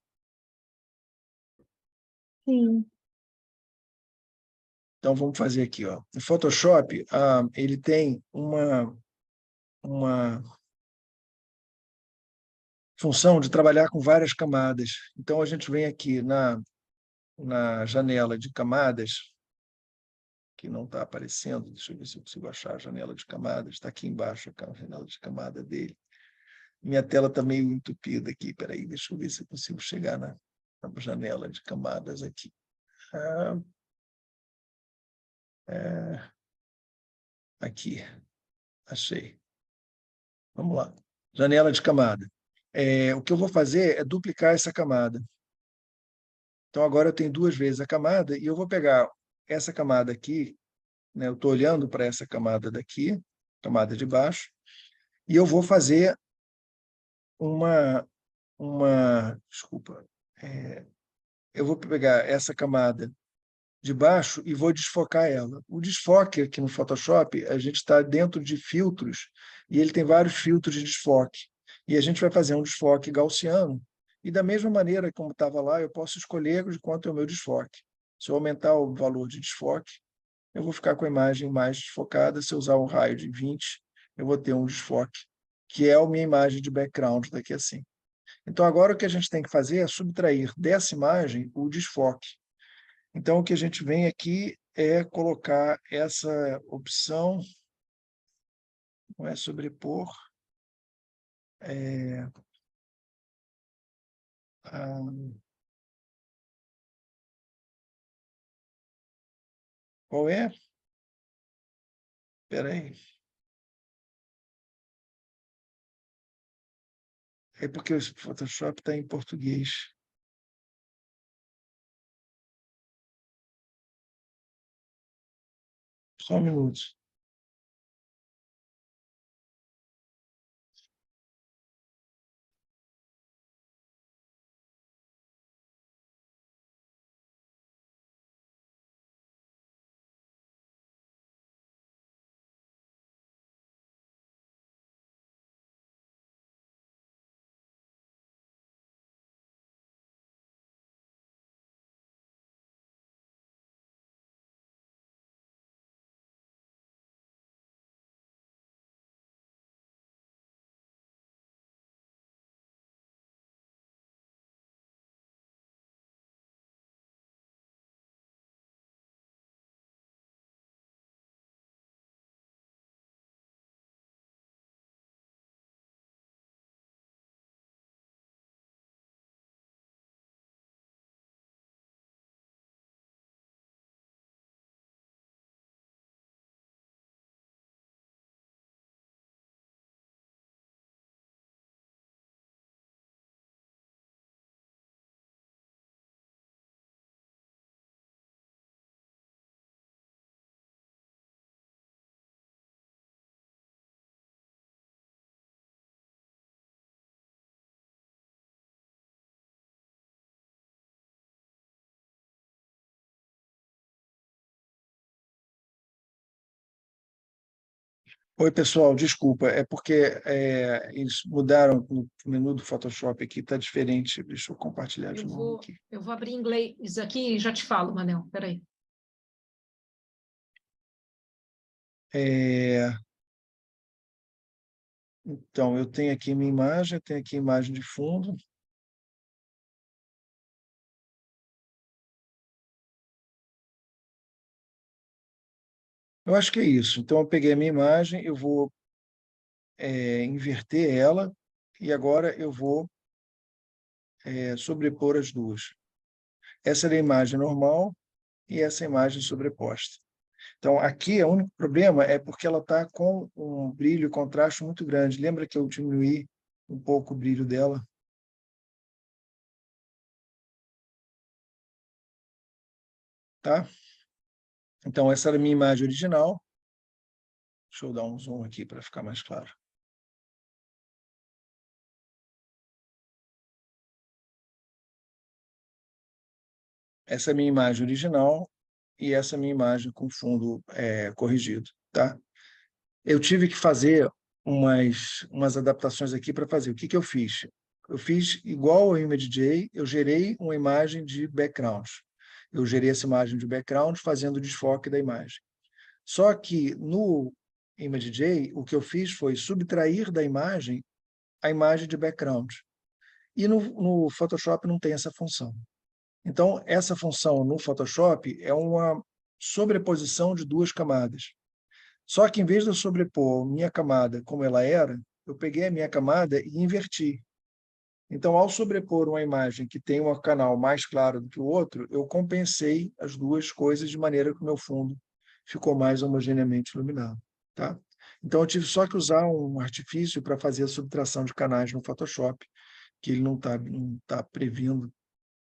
[SPEAKER 4] Sim.
[SPEAKER 1] Então, vamos fazer aqui. O Photoshop ele tem uma função de trabalhar com várias camadas. Então, a gente vem aqui na janela de camadas, que não está aparecendo, deixa eu ver se eu consigo achar a janela de camadas, está aqui embaixo a janela de camada dele. Minha tela está meio entupida aqui, peraí, deixa eu ver se eu consigo chegar na janela de camadas aqui. Aqui, achei. Vamos lá. Janela de camada. O que eu vou fazer é duplicar essa camada. Então, agora eu tenho 2 vezes a camada e eu vou pegar essa camada aqui, né? Eu estou olhando para essa camada daqui, camada de baixo, e eu vou fazer desculpa, eu vou pegar essa camada de baixo e vou desfocar ela. O desfoque aqui no Photoshop, a gente está dentro de filtros, e ele tem vários filtros de desfoque. E a gente vai fazer um desfoque gaussiano, e da mesma maneira como estava lá, eu posso escolher de quanto é o meu desfoque. Se eu aumentar o valor de desfoque, eu vou ficar com a imagem mais desfocada. Se eu usar um raio de 20, eu vou ter um desfoque, que é a minha imagem de background daqui assim. Então, agora o que a gente tem que fazer é subtrair dessa imagem o desfoque. Então, o que a gente vem aqui é colocar essa opção, não é sobrepor, qual é? Espera aí. É porque o Photoshop está em português. Só um minuto. Oi, pessoal, desculpa, é porque eles mudaram o menu do Photoshop aqui, está diferente. Deixa eu compartilhar de novo aqui.
[SPEAKER 5] Eu vou abrir em inglês aqui e já te falo, Manel. Espera aí.
[SPEAKER 1] Então, eu tenho aqui minha imagem, eu tenho aqui a imagem de fundo. Eu acho que é isso. Então, eu peguei a minha imagem, eu vou inverter ela, e agora eu vou sobrepor as duas. Essa é a imagem normal e essa é a imagem sobreposta. Então, aqui, o único problema é porque ela está com um brilho, contraste muito grande. Lembra que eu diminuí um pouco o brilho dela? Tá? Então, essa era a minha imagem original. Deixa eu dar um zoom aqui para ficar mais claro. Essa é a minha imagem original e essa é a minha imagem com fundo corrigido. Tá? Eu tive que fazer umas adaptações aqui para fazer. O que eu fiz? Eu fiz igual ao ImageJ, eu gerei uma imagem de background. Eu gerei essa imagem de background fazendo o desfoque da imagem. Só que no ImageJ, o que eu fiz foi subtrair da imagem a imagem de background. E no Photoshop não tem essa função. Então, essa função no Photoshop é uma sobreposição de 2 camadas. Só que, em vez de eu sobrepor minha camada como ela era, eu peguei a minha camada e inverti. Então, ao sobrepor uma imagem que tem um canal mais claro do que o outro, eu compensei as duas coisas de maneira que o meu fundo ficou mais homogeneamente iluminado. Tá? Então, eu tive só que usar um artifício para fazer a subtração de canais no Photoshop, que ele não tá previndo,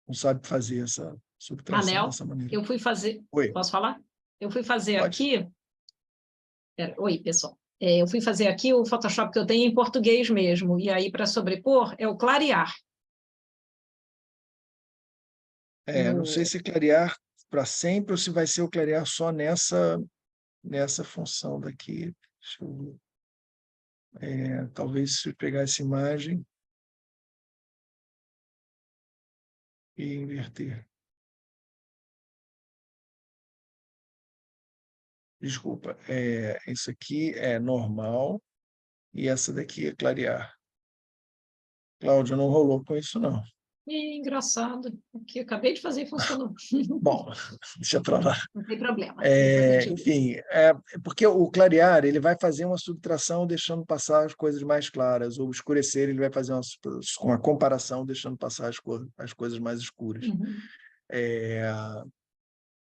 [SPEAKER 1] não sabe fazer essa subtração
[SPEAKER 5] Manel,
[SPEAKER 1] dessa maneira.
[SPEAKER 5] eu fui fazer...
[SPEAKER 1] Oi,
[SPEAKER 5] Posso falar? Eu fui fazer
[SPEAKER 1] pode?
[SPEAKER 5] aqui... Oi, pessoal. Eu fui fazer aqui o Photoshop que eu tenho em português mesmo, e aí, para sobrepor, é o clarear.
[SPEAKER 1] Não sei se clarear para sempre ou se vai ser o clarear só nessa função daqui. Deixa eu ver. Talvez se eu pegar essa imagem e inverter. Desculpa, isso aqui é normal e essa daqui é clarear. Cláudia, não rolou com isso, não.
[SPEAKER 5] Engraçado. Aqui, acabei de fazer e funcionou.
[SPEAKER 1] Bom, deixa para lá.
[SPEAKER 5] Não tem problema. Depois a gente...
[SPEAKER 1] Enfim, porque o clarear ele vai fazer uma subtração deixando passar as coisas mais claras, ou escurecer ele vai fazer uma comparação deixando passar as coisas mais escuras.
[SPEAKER 5] Uhum.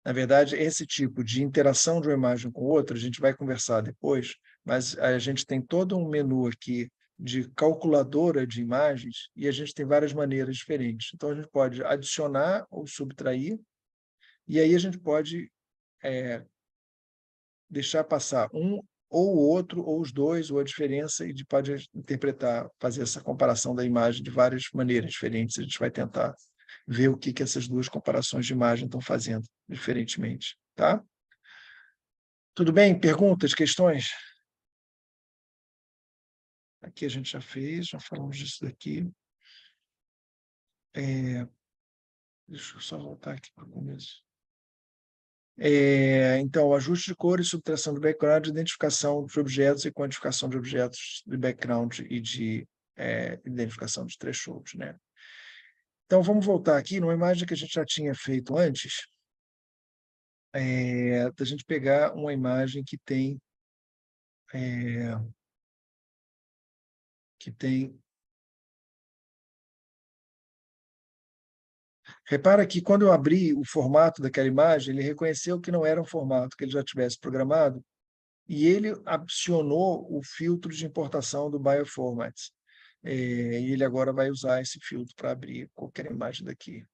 [SPEAKER 1] Na verdade, esse tipo de interação de uma imagem com outra, a gente vai conversar depois, mas a gente tem todo um menu aqui de calculadora de imagens e a gente tem várias maneiras diferentes. Então, a gente pode adicionar ou subtrair, e aí a gente pode deixar passar um ou o outro, ou os dois, ou a diferença, e pode interpretar, fazer essa comparação da imagem de várias maneiras diferentes. A gente vai tentar ver o que essas duas comparações de imagem estão fazendo diferentemente. Tá? Tudo bem? Perguntas, questões? Aqui a gente já fez, já falamos disso daqui. Deixa eu só voltar aqui para o começo. Então, ajuste de cores, subtração do background, identificação de objetos e quantificação de objetos de background e de identificação de threshold, né? Então, vamos voltar aqui numa imagem que a gente já tinha feito antes, da gente pegar uma imagem que tem Repara que quando eu abri o formato daquela imagem, ele reconheceu que não era um formato que ele já tivesse programado e ele acionou o filtro de importação do Bioformats. E ele agora vai usar esse filtro para abrir qualquer imagem daqui.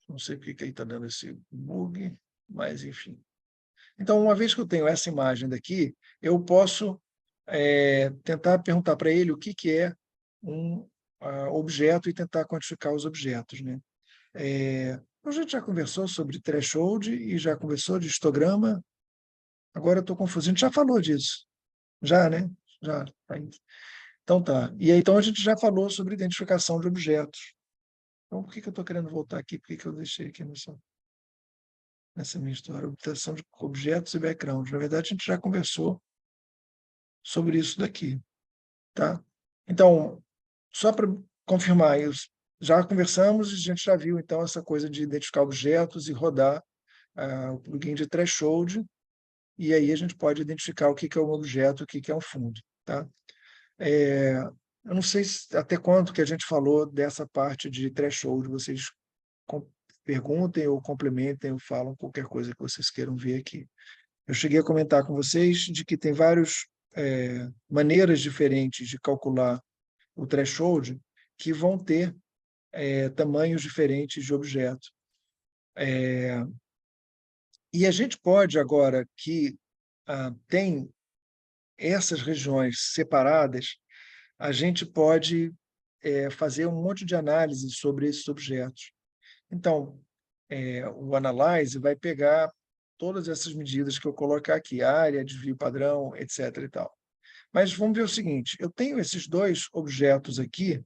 [SPEAKER 1] Não sei porque que ele está dando esse bug, mas enfim. Então, uma vez que eu tenho essa imagem daqui, eu posso tentar perguntar para ele o que é um objeto e tentar quantificar os objetos, né? A gente já conversou sobre threshold e já conversou de histograma. Agora eu estou confuso. A gente já falou disso. Já, né? Já. Então tá. E aí, então a gente já falou sobre identificação de objetos. Então, por que eu estou querendo voltar aqui? Por que eu deixei aqui nessa minha história? Obtenção de objetos e background. Na verdade, a gente já conversou sobre isso daqui. Tá? Então, só para confirmar isso, já conversamos e a gente já viu, então, essa coisa de identificar objetos e rodar o plugin de threshold, e aí a gente pode identificar o que é um objeto e o que é um fundo. Tá? Eu não sei até quanto que a gente falou dessa parte de threshold, vocês perguntem ou complementem ou falam qualquer coisa que vocês queiram ver aqui. Eu cheguei a comentar com vocês de que tem várias maneiras diferentes de calcular o threshold que vão ter tamanhos diferentes de objeto. E a gente pode, agora que tem essas regiões separadas, a gente pode fazer um monte de análise sobre esses objetos. Então, o Analyze vai pegar todas essas medidas que eu colocar aqui, área, desvio padrão, etc. e tal. Mas vamos ver o seguinte, eu tenho esses dois objetos aqui,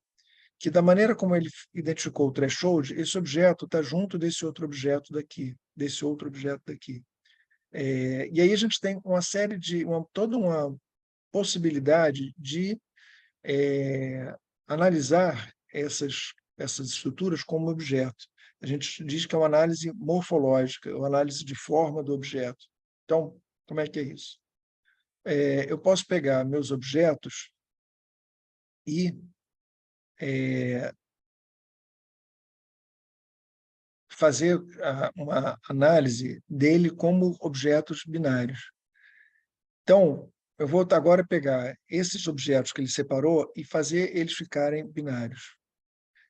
[SPEAKER 1] que da maneira como ele identificou o threshold, esse objeto está junto desse outro objeto daqui, desse outro objeto daqui. E aí a gente tem uma série toda uma possibilidade de analisar essas estruturas como objeto. A gente diz que é uma análise morfológica, uma análise de forma do objeto. Então, como é que é isso? eu posso pegar meus objetos e fazer uma análise dele como objetos binários. Então, eu vou agora pegar esses objetos que ele separou e fazer eles ficarem binários.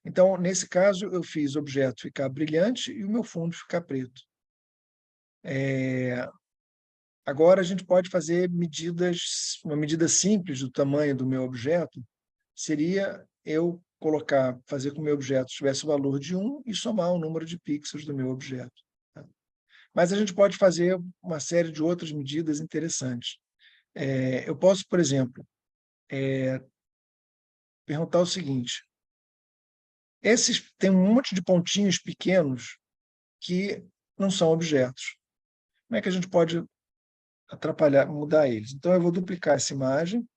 [SPEAKER 1] Então, nesse caso, eu fiz o objeto ficar brilhante e o meu fundo ficar preto. Agora, a gente pode fazer uma medida simples do tamanho do meu objeto, seria eu fazer com que o meu objeto tivesse o valor de 1 e somar o número de pixels do meu objeto. Tá? Mas a gente pode fazer uma série de outras medidas interessantes. Eu posso, por exemplo, perguntar o seguinte: tem um monte de pontinhos pequenos que não são objetos. Como é que a gente pode mudar eles? Então, eu vou duplicar essa imagem.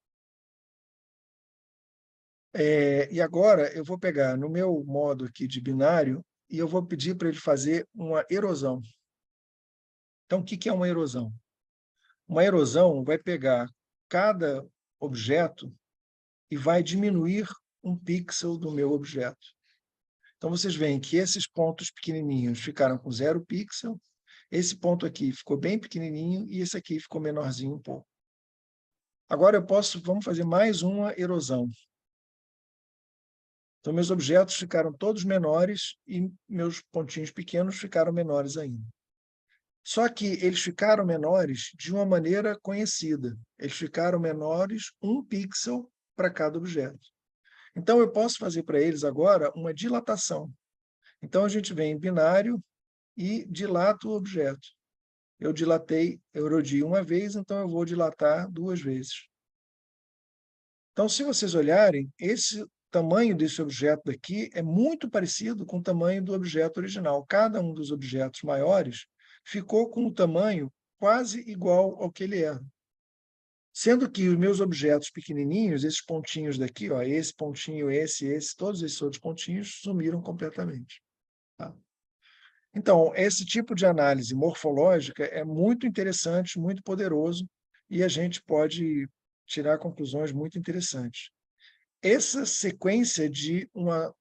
[SPEAKER 1] E agora eu vou pegar no meu modo aqui de binário e eu vou pedir para ele fazer uma erosão. Então, o que é uma erosão? Uma erosão vai pegar cada objeto e vai diminuir um pixel do meu objeto. Então, vocês veem que esses pontos pequenininhos ficaram com 0 pixel, esse ponto aqui ficou bem pequenininho e esse aqui ficou menorzinho um pouco. Agora vamos fazer mais uma erosão. Então, meus objetos ficaram todos menores e meus pontinhos pequenos ficaram menores ainda. Só que eles ficaram menores de uma maneira conhecida. Eles ficaram menores 1 pixel para cada objeto. Então, eu posso fazer para eles agora uma dilatação. Então, a gente vem em binário e dilata o objeto. Eu erodi uma vez, então eu vou dilatar 2 vezes. Então, se vocês olharem, esse tamanho desse objeto daqui é muito parecido com o tamanho do objeto original. Cada um dos objetos maiores ficou com o tamanho quase igual ao que ele era. Sendo que os meus objetos pequenininhos, esses pontinhos daqui, ó, esse pontinho, esse, todos esses outros pontinhos sumiram completamente. Tá? Então, esse tipo de análise morfológica é muito interessante, muito poderoso, e a gente pode tirar conclusões muito interessantes. Essa sequência de uma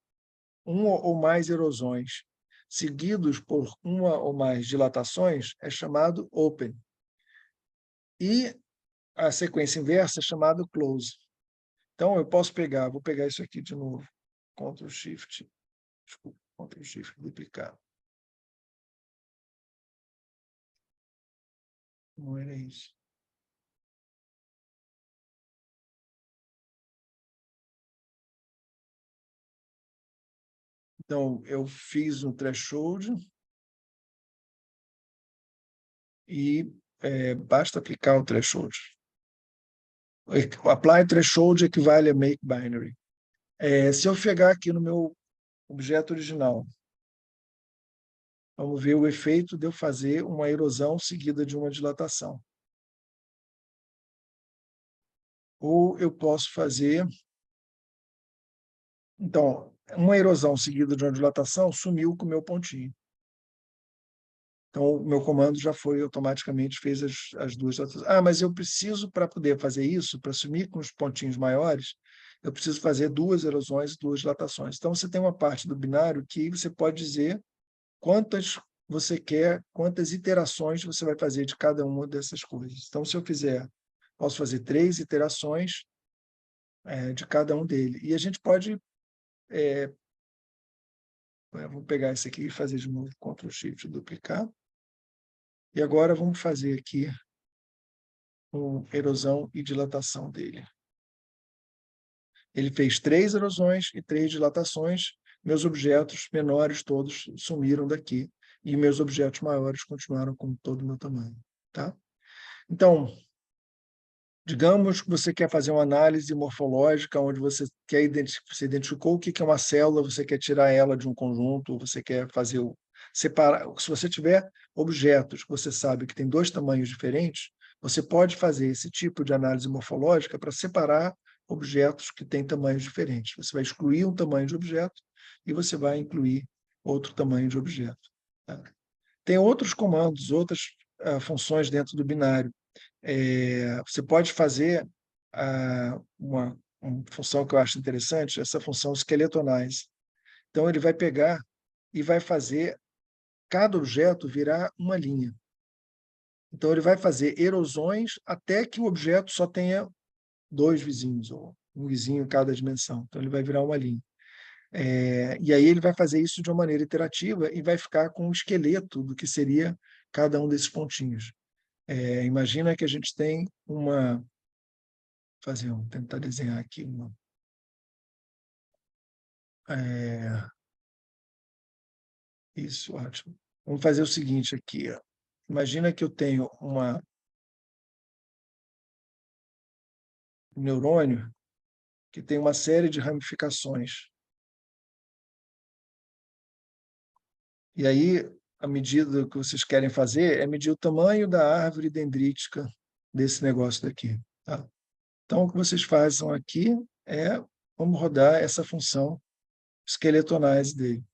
[SPEAKER 1] ou mais erosões, seguidos por uma ou mais dilatações, é chamado open. E a sequência inversa é chamada close. Então, eu posso vou pegar isso aqui de novo, Ctrl Shift, duplicar. Não era isso. Então, eu fiz um threshold e basta aplicar o threshold. Apply threshold equivale a make binary. Se eu pegar aqui no meu objeto original, vamos ver o efeito de eu fazer uma erosão seguida de uma dilatação. Ou eu posso fazer... Então, uma erosão seguida de uma dilatação sumiu com o meu pontinho. Então, o meu comando já foi automaticamente, fez as 2 dilatações. Mas eu preciso, para poder fazer isso, para sumir com os pontinhos maiores, eu preciso fazer 2 erosões e 2 dilatações. Então, você tem uma parte do binário que você pode dizer quantas você quer, quantas iterações você vai fazer de cada uma dessas coisas. Então, se eu posso fazer 3 iterações de cada um deles. E a gente pode... vou pegar esse aqui e fazer de novo, Ctrl Shift, duplicar. E agora vamos fazer aqui uma erosão e dilatação dele. Ele fez 3 erosões e 3 dilatações. Meus objetos menores todos sumiram daqui e meus objetos maiores continuaram com todo o meu tamanho. Tá? Então, digamos que você quer fazer uma análise morfológica onde você identificou o que é uma célula, você quer tirar ela de um conjunto, você quer separar. Se você tiver objetos que você sabe que tem 2 tamanhos diferentes, você pode fazer esse tipo de análise morfológica para separar objetos que têm tamanhos diferentes. Você vai excluir um tamanho de objeto e você vai incluir outro tamanho de objeto. Tá? Tem outros comandos, outras funções dentro do binário. Você pode fazer uma função que eu acho interessante, essa função esqueletonais. Então, ele vai pegar e vai fazer cada objeto virar uma linha. Então, ele vai fazer erosões até que o objeto só tenha 2 vizinhos, ou um vizinho em cada dimensão. Então, ele vai virar uma linha. E aí ele vai fazer isso de uma maneira iterativa e vai ficar com um esqueleto do que seria cada um desses pontinhos. Imagina que a gente tem tentar desenhar aqui uma. Isso, ótimo. Vamos fazer o seguinte aqui. Ó. Imagina que eu tenho um neurônio que tem uma série de ramificações. E aí, a medida que vocês querem fazer é medir o tamanho da árvore dendrítica desse negócio daqui. Tá? Então, o que vocês fazem aqui vamos rodar essa função esqueletonais dele.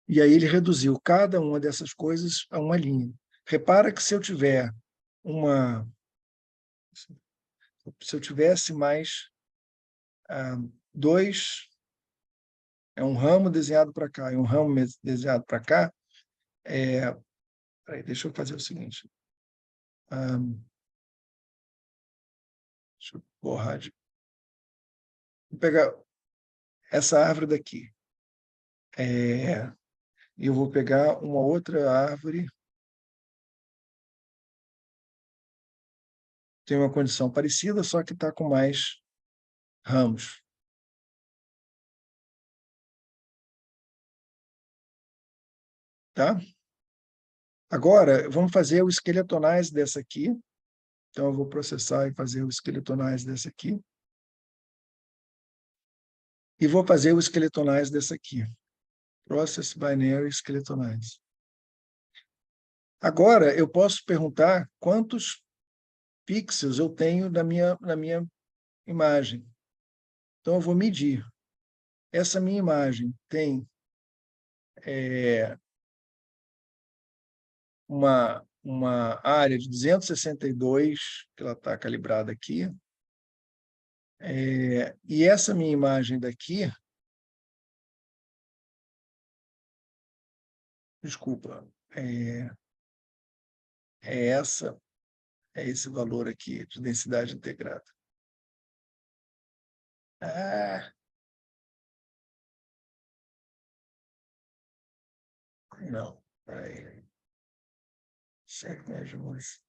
[SPEAKER 1] E aí ele reduziu cada uma dessas coisas a uma linha. Repara que se eu tivesse mais dois, um ramo desenhado para cá e um ramo desenhado para cá, peraí, deixa eu fazer o seguinte. Deixa eu borrar vou pegar essa árvore daqui. E eu vou pegar uma outra árvore. Tem uma condição parecida, só que está com mais ramos. Tá? Agora, vamos fazer o esqueletonais dessa aqui. Então, eu vou processar e fazer o esqueletonais dessa aqui. E vou fazer o esqueletonais dessa aqui. Process Binary Esqueletonais. Agora, eu posso perguntar quantos pixels eu tenho na minha imagem. Então, eu vou medir. Essa minha imagem tem uma área de 262, que ela está calibrada aqui. E essa minha imagem daqui, desculpa, é esse valor aqui de densidade integrada. Não, peraí. Set measurements.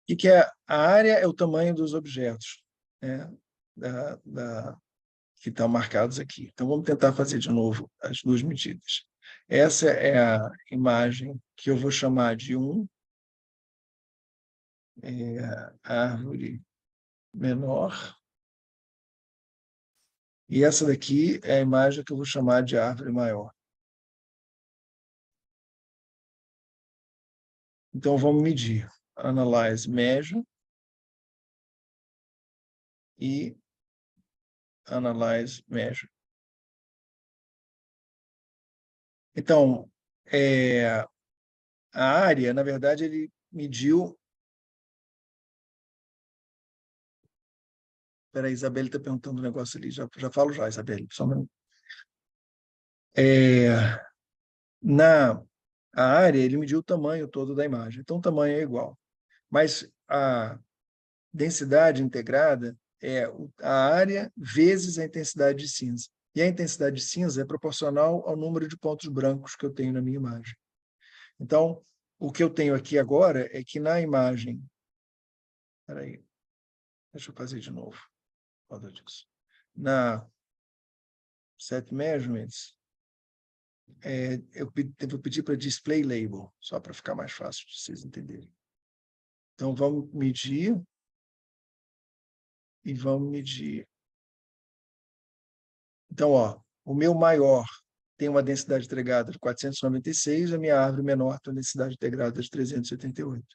[SPEAKER 1] O que é a área? É o tamanho dos objetos, né? Que estão marcados aqui. Então, vamos tentar fazer de novo as duas medidas. Essa é a imagem que eu vou chamar de árvore menor. E essa daqui é a imagem que eu vou chamar de árvore maior. Então, vamos medir. Analyze, measure. E Analyze, measure. Então, a área, na verdade, ele mediu... Espera aí, a Isabelle está perguntando um negócio ali. Já falo já, Isabelle. Só um minuto. A área, ele mediu o tamanho todo da imagem. Então, o tamanho é igual. Mas a densidade integrada é a área vezes a intensidade de cinza. E a intensidade de cinza é proporcional ao número de pontos brancos que eu tenho na minha imagem. Então, o que eu tenho aqui agora é que na imagem... Espera aí. Deixa eu fazer de novo. Na Set Measurements, eu vou pedir para Display Label, só para ficar mais fácil de vocês entenderem. Então, vamos medir e vamos medir. Então, o meu maior tem uma densidade integrada de 496, a minha árvore menor tem uma densidade integrada de 378.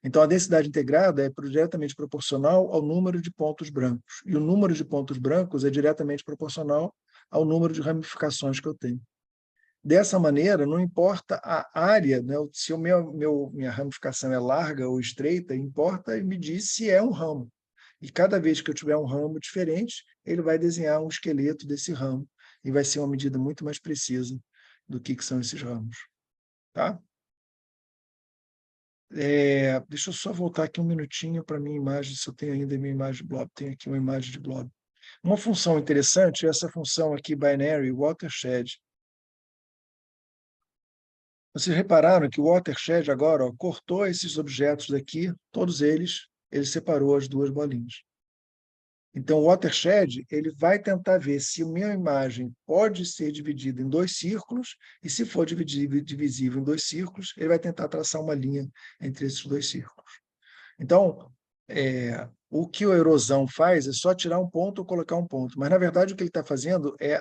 [SPEAKER 1] Então, a densidade integrada é diretamente proporcional ao número de pontos brancos. E o número de pontos brancos é diretamente proporcional ao número de ramificações que eu tenho. Dessa maneira, não importa a área, né? Se minha ramificação é larga ou estreita, importa medir se é um ramo. E cada vez que eu tiver um ramo diferente, ele vai desenhar um esqueleto desse ramo. E vai ser uma medida muito mais precisa do que são esses ramos. Tá? Deixa eu só voltar aqui um minutinho para a minha imagem, se eu tenho ainda a minha imagem de blob. Tem aqui uma imagem de blob. Uma função interessante é essa função aqui, binary watershed. Vocês repararam que o watershed agora cortou esses objetos daqui, todos eles, ele separou as duas bolinhas. Então, o watershed ele vai tentar ver se a minha imagem pode ser dividida em dois círculos, e se for divisível em dois círculos, ele vai tentar traçar uma linha entre esses dois círculos. Então, o que a erosão faz é só tirar um ponto ou colocar um ponto, mas, na verdade, o que ele está fazendo é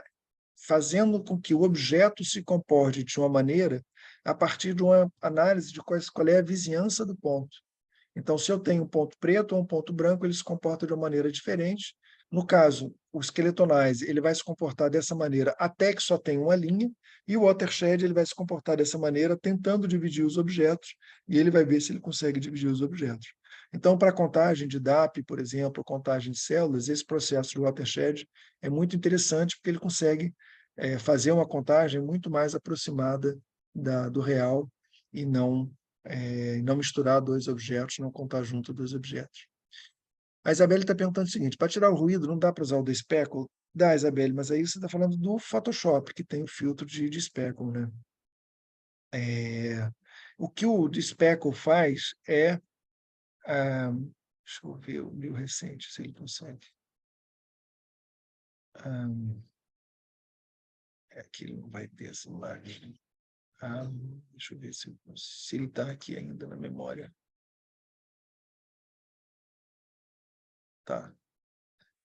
[SPEAKER 1] fazendo com que o objeto se comporte de uma maneira a partir de uma análise de qual é a vizinhança do ponto. Então, se eu tenho um ponto preto ou um ponto branco, ele se comporta de uma maneira diferente. No caso, o esqueletonise, ele vai se comportar dessa maneira até que só tem uma linha, e o watershed ele vai se comportar dessa maneira, tentando dividir os objetos, e ele vai ver se ele consegue dividir os objetos. Então, para a contagem de DAP, por exemplo, contagem de células, esse processo de watershed é muito interessante, porque ele consegue fazer uma contagem muito mais aproximada do real e não misturar dois objetos, não contar junto dois objetos. A Isabelle está perguntando o seguinte: para tirar o ruído, não dá para usar o speckle? Dá, Isabelle, mas aí você está falando do Photoshop, que tem o filtro de speckle, né? O que o speckle faz é... deixa eu ver o meu recente, se ele consegue. Aqui ele não vai ter essa imagem. Deixa eu ver se ele está aqui ainda na memória. Tá.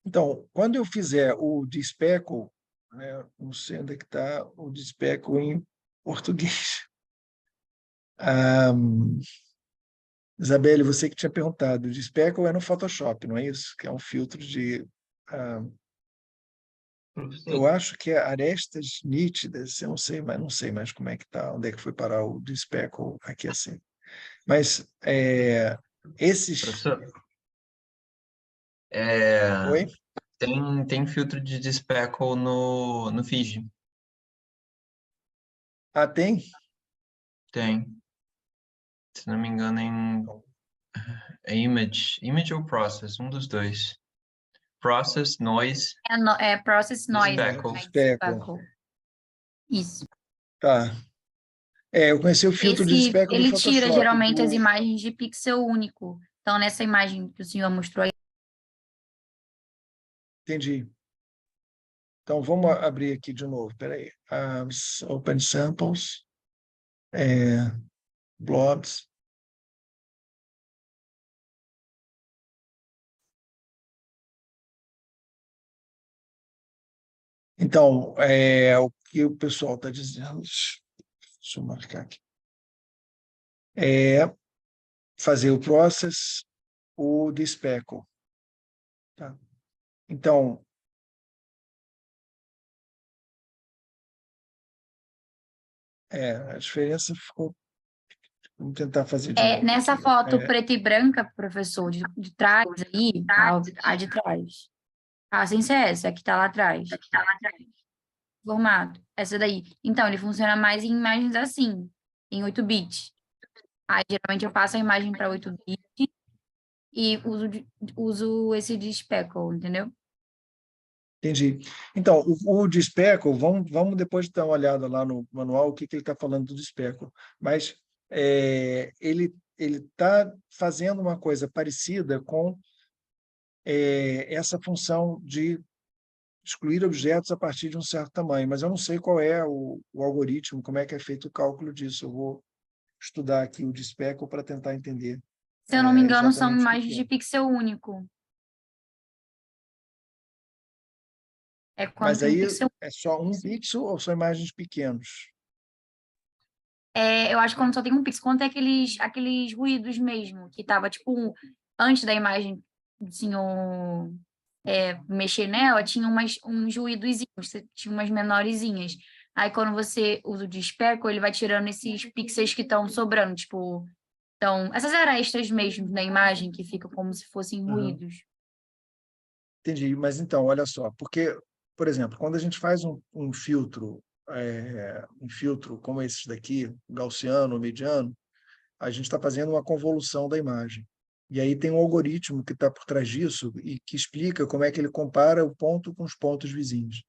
[SPEAKER 1] Então, quando eu fizer o speckle, né, não sei onde é que está o speckle em português. Isabelle, você que tinha perguntado, o speckle é no Photoshop, não é isso? Que é um filtro de... eu acho que é arestas nítidas, eu não sei mais como é que está, onde é que foi parar o speckle aqui assim. Mas esses...
[SPEAKER 6] Professor,
[SPEAKER 1] Oi?
[SPEAKER 6] tem filtro de speckle no Fiji.
[SPEAKER 1] Tem?
[SPEAKER 6] Tem. Se não me engano, é image ou process, um dos dois. Process, noise,
[SPEAKER 7] Process Noise.
[SPEAKER 6] speckle.
[SPEAKER 1] Speckle.
[SPEAKER 7] Isso.
[SPEAKER 1] Tá. Eu conheci o filtro de speckle do
[SPEAKER 7] Ele
[SPEAKER 1] Photoshop.
[SPEAKER 7] tira geralmente as imagens de pixel único. Então, nessa imagem que o senhor mostrou aí.
[SPEAKER 1] Entendi. Então, vamos abrir aqui de novo. Espera aí. Open Samples. Blobs. Então, o que o pessoal está dizendo... Deixa eu marcar aqui. Fazer o process, o de speckle. Tá? Então, a diferença ficou... Vamos tentar fazer de novo.
[SPEAKER 7] Nessa
[SPEAKER 1] aqui.
[SPEAKER 7] foto preta e branca, professor, de trás aí, a de trás. Sem ser essa, a que está lá atrás. Formato. Essa daí. Então, ele funciona mais em imagens assim, em 8 bits. Aí, geralmente, eu passo a imagem para 8 bits e uso esse de speckle, entendeu?
[SPEAKER 1] Entendi. Então, o de speckle, vamos depois dar uma olhada lá no manual o que ele está falando do speckle. Mas ele está fazendo uma coisa parecida com essa função de excluir objetos a partir de um certo tamanho, mas eu não sei qual é o algoritmo, como é que é feito o cálculo disso. Eu vou estudar aqui o de speckle para tentar entender.
[SPEAKER 7] Se eu não me engano, são
[SPEAKER 1] exatamente o que
[SPEAKER 7] imagens de pixel único. Quando
[SPEAKER 1] Mas
[SPEAKER 7] tem
[SPEAKER 1] aí
[SPEAKER 7] pixel.
[SPEAKER 1] é só um pixel ou são imagens pequenos?
[SPEAKER 7] eu acho que quando só tem um pixel, quando tem aqueles ruídos mesmo, que tava, tipo, antes da imagem do senhor mexer nela, tinha uns ruídozinhos, tinha umas menorzinhas. Aí, quando você usa o de speckle, ele vai tirando esses pixels que estão sobrando, tipo... Então, essas arestas mesmo da imagem, que ficam como se fossem ruídos.
[SPEAKER 1] Entendi, mas então, olha só, porque, por exemplo, quando a gente faz um filtro como esse daqui, gaussiano, mediano, a gente está fazendo uma convolução da imagem. E aí tem um algoritmo que está por trás disso e que explica como é que ele compara o ponto com os pontos vizinhos.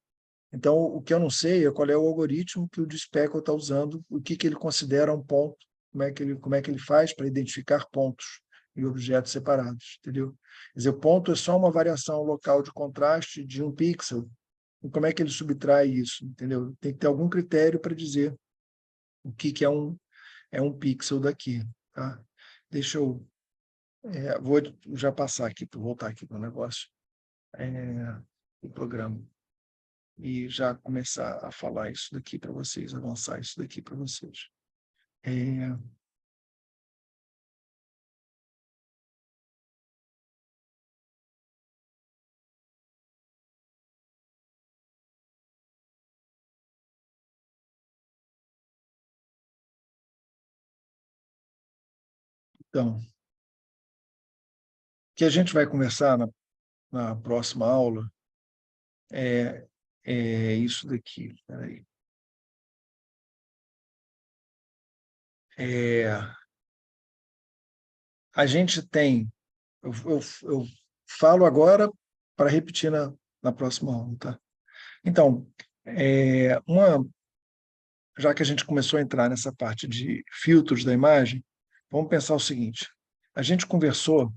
[SPEAKER 1] Então, o que eu não sei é qual é o algoritmo que o DSpeckle está usando, o que ele considera um ponto, como é que ele faz para identificar pontos e objetos separados, entendeu? Quer dizer, o ponto é só uma variação local de contraste de um pixel. E como é que ele subtrai isso, entendeu? Tem que ter algum critério para dizer o que é um pixel daqui, tá? Deixa eu... vou já passar aqui, voltar aqui para o negócio, o programa, e já começar a falar isso daqui para vocês, avançar isso daqui para vocês. Então, o que a gente vai conversar na próxima aula é isso daqui. Peraí. A gente tem... Eu falo agora para repetir na próxima aula, tá? Então, já que a gente começou a entrar nessa parte de filtros da imagem, vamos pensar o seguinte: a gente conversou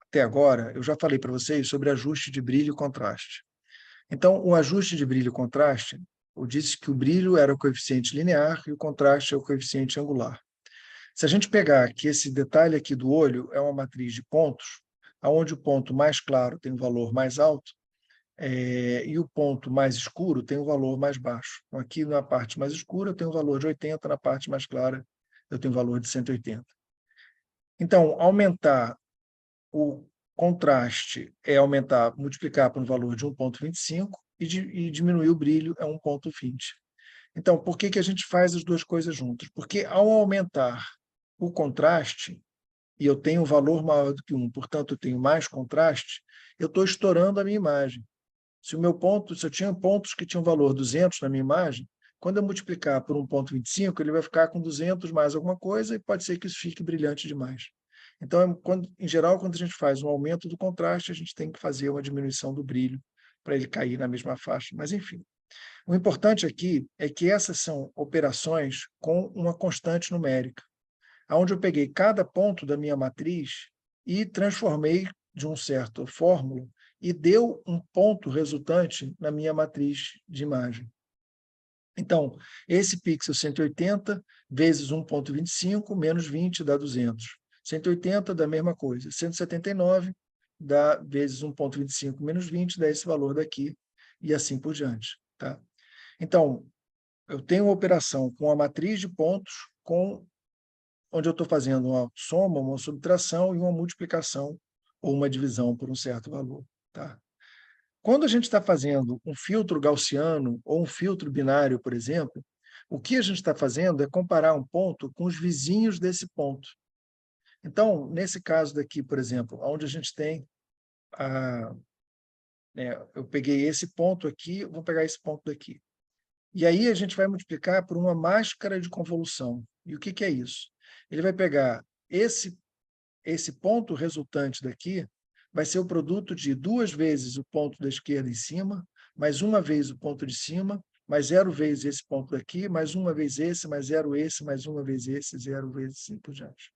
[SPEAKER 1] até agora, eu já falei para vocês sobre ajuste de brilho e contraste. Então, o ajuste de brilho e contraste, eu disse que o brilho era o coeficiente linear e o contraste é o coeficiente angular. Se a gente pegar que esse detalhe aqui do olho é uma matriz de pontos, onde o ponto mais claro tem um valor mais alto, e o ponto mais escuro tem um valor mais baixo. Então, aqui na parte mais escura eu tenho um valor de 80, na parte mais clara eu tenho um valor de 180. Então, aumentar o contraste multiplicar por um valor de 1,25 e diminuir o brilho é 1,20. Então, por que a gente faz as duas coisas juntas? Porque ao aumentar o contraste, e eu tenho um valor maior do que 1, portanto eu tenho mais contraste, eu estou estourando a minha imagem. Se eu tinha pontos que tinham valor 200 na minha imagem, quando eu multiplicar por 1,25, ele vai ficar com 200 mais alguma coisa e pode ser que isso fique brilhante demais. Então, em geral, quando a gente faz um aumento do contraste, a gente tem que fazer uma diminuição do brilho para ele cair na mesma faixa. Mas, enfim, o importante aqui é que essas são operações com uma constante numérica, onde eu peguei cada ponto da minha matriz e transformei de uma certa fórmula e deu um ponto resultante na minha matriz de imagem. Então, esse pixel 180 vezes 1,25 menos 20 dá 200. 180 dá a mesma coisa. 179 dá vezes 1,25 menos 20 dá esse valor daqui e assim por diante. Tá? Então, eu tenho uma operação com a matriz de pontos onde eu estou fazendo uma soma, uma subtração e uma multiplicação ou uma divisão por um certo valor. Tá? Quando a gente está fazendo um filtro gaussiano ou um filtro binário, por exemplo, o que a gente está fazendo é comparar um ponto com os vizinhos desse ponto. Então, nesse caso daqui, por exemplo, onde a gente tem eu peguei esse ponto aqui, vou pegar esse ponto daqui. E aí a gente vai multiplicar por uma máscara de convolução. E o que é isso? Ele vai pegar esse ponto resultante daqui, vai ser o produto de 2 vezes o ponto da esquerda em cima, mais 1 vez o ponto de cima, mais 0 vezes esse ponto daqui, mais 1 vez esse, mais 0 esse, mais 1 vez esse, 0 vezes assim por diante.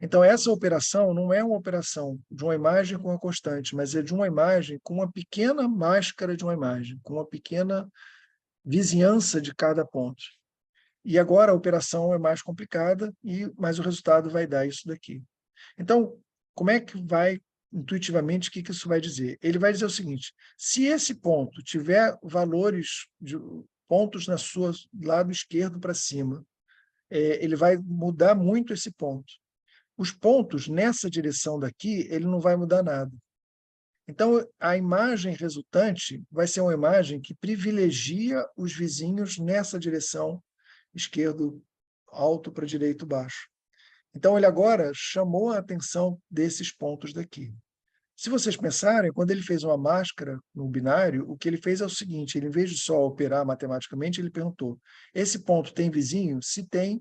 [SPEAKER 1] Então, essa operação não é uma operação de uma imagem com uma constante, mas é de uma imagem com uma pequena máscara de uma imagem, com uma pequena vizinhança de cada ponto. E agora a operação é mais complicada, mas o resultado vai dar isso daqui. Então, como é que vai, intuitivamente, o que isso vai dizer? Ele vai dizer o seguinte: se esse ponto tiver valores de pontos na sua lado esquerdo para cima, ele vai mudar muito esse ponto. Os pontos nessa direção daqui, ele não vai mudar nada. Então, a imagem resultante vai ser uma imagem que privilegia os vizinhos nessa direção, esquerdo alto para direito baixo. Então, ele agora chamou a atenção desses pontos daqui. Se vocês pensarem, quando ele fez uma máscara no binário, o que ele fez é o seguinte, ele, em vez de só operar matematicamente, ele perguntou, esse ponto tem vizinho? Se tem,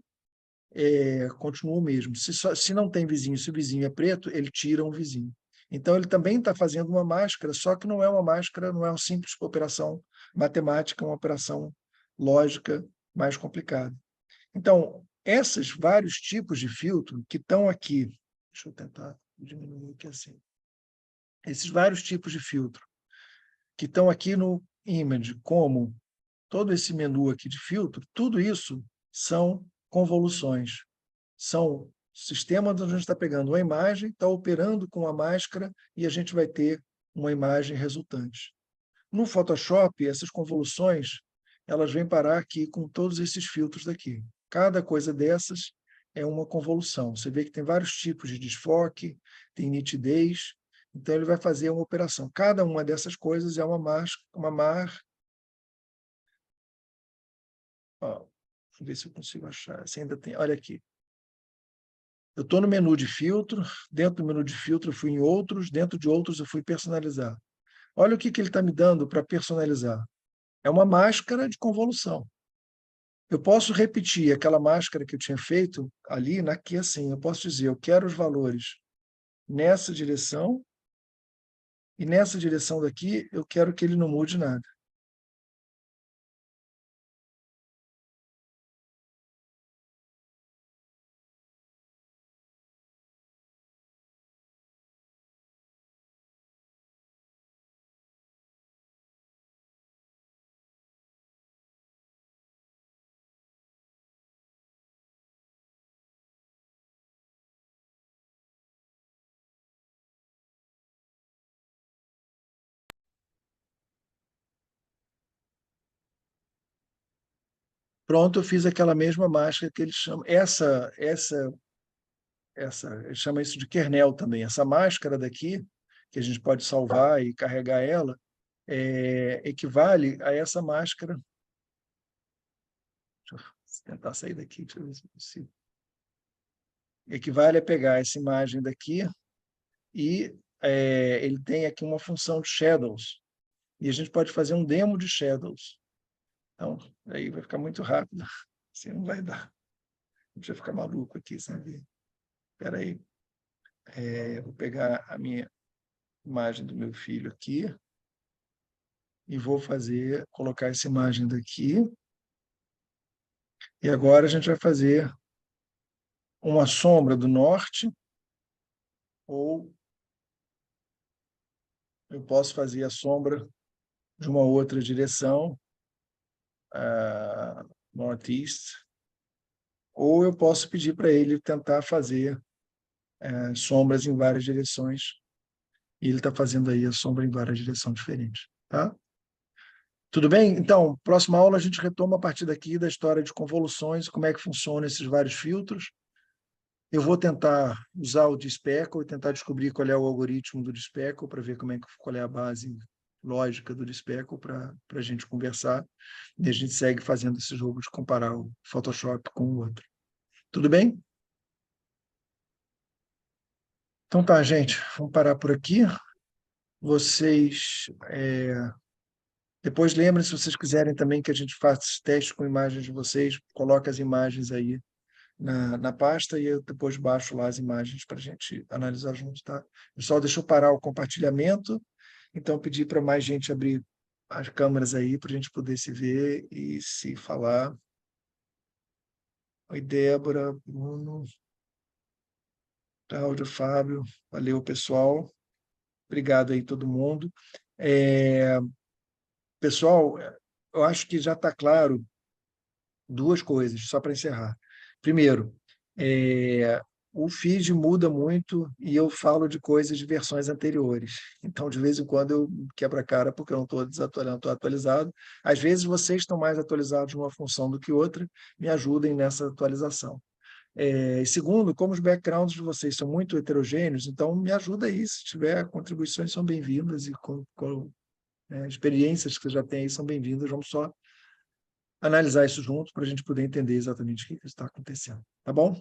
[SPEAKER 1] continua o mesmo. Se não tem vizinho, se o vizinho é preto, ele tira um vizinho. Então, ele também está fazendo uma máscara, só que não é uma máscara, não é uma simples operação matemática, é uma operação lógica mais complicada. Então, esses vários tipos de filtro que estão aqui, deixa eu tentar diminuir aqui assim, esses vários tipos de filtro que estão aqui no image, como todo esse menu aqui de filtro, tudo isso são convoluções, são sistemas onde a gente está pegando uma imagem, está operando com a máscara e a gente vai ter uma imagem resultante. No Photoshop, essas convoluções, elas vêm parar aqui com todos esses filtros daqui. Cada coisa dessas é uma convolução. Você vê que tem vários tipos de desfoque, tem nitidez, então ele vai fazer uma operação. Cada uma dessas coisas é Ó, deixa eu ver se eu consigo achar. Você ainda tem... Olha aqui. Eu estou no menu de filtro, dentro do menu de filtro eu fui em outros, dentro de outros eu fui personalizar. Olha o que ele está me dando para personalizar. É uma máscara de convolução. Eu posso repetir aquela máscara que eu tinha feito ali, aqui assim. Eu posso dizer, eu quero os valores nessa direção e nessa direção daqui eu quero que ele não mude nada. Pronto, eu fiz aquela mesma máscara que eles chamam. Eles chamam isso de kernel também. Essa máscara daqui, que a gente pode salvar e carregar ela, equivale a essa máscara. Deixa eu tentar sair daqui, deixa eu ver se eu consigo. Equivale a pegar essa imagem daqui e ele tem aqui uma função de shadows. E a gente pode fazer um demo de shadows. Então, aí vai ficar muito rápido. Assim não vai dar. A gente vai ficar maluco aqui, sabe? Espera aí. Vou pegar a minha imagem do meu filho aqui e vou colocar essa imagem daqui. E agora a gente vai fazer uma sombra do norte, ou eu posso fazer a sombra de uma outra direção, northeast, ou eu posso pedir para ele tentar fazer sombras em várias direções, e ele está fazendo aí a sombra em várias direções diferentes. Tá? Tudo bem? Então, próxima aula a gente retoma a partir daqui da história de convoluções, como é que funcionam esses vários filtros. Eu vou tentar usar o DSpeckle e tentar descobrir qual é o algoritmo do DSpeckle para ver qual é a base lógica do DSpeckle para a gente conversar. E a gente segue fazendo esse jogo de comparar o Photoshop com o outro. Tudo bem? Então tá, gente. Vamos parar por aqui. Vocês... Depois lembrem, se vocês quiserem também que a gente faça esse teste com imagens de vocês, coloque as imagens aí na pasta e eu depois baixo lá as imagens para a gente analisar junto, tá? Pessoal, deixa eu parar o compartilhamento, então pedir para mais gente abrir as câmeras aí para a gente poder se ver e se falar. Oi, Débora, Bruno, Cláudio, Fábio, valeu, pessoal. Obrigado aí todo mundo. Pessoal, eu acho que já está claro duas coisas, só para encerrar. Primeiro, o feed muda muito e eu falo de coisas de versões anteriores. Então, de vez em quando, eu quebro a cara porque eu não estou desatualizado, estou atualizado. Às vezes, vocês estão mais atualizados numa função do que outra, me ajudem nessa atualização. E segundo, como os backgrounds de vocês são muito heterogêneos, então me ajuda aí, se tiver contribuições são bem-vindas e experiências que você já tem aí são bem-vindas, vamos só analisar isso junto para a gente poder entender exatamente o que está acontecendo, tá bom?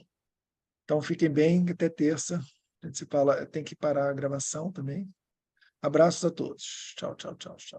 [SPEAKER 1] Então fiquem bem, até terça, a gente se fala, tem que parar a gravação também. Abraços a todos, tchau, tchau, tchau, tchau.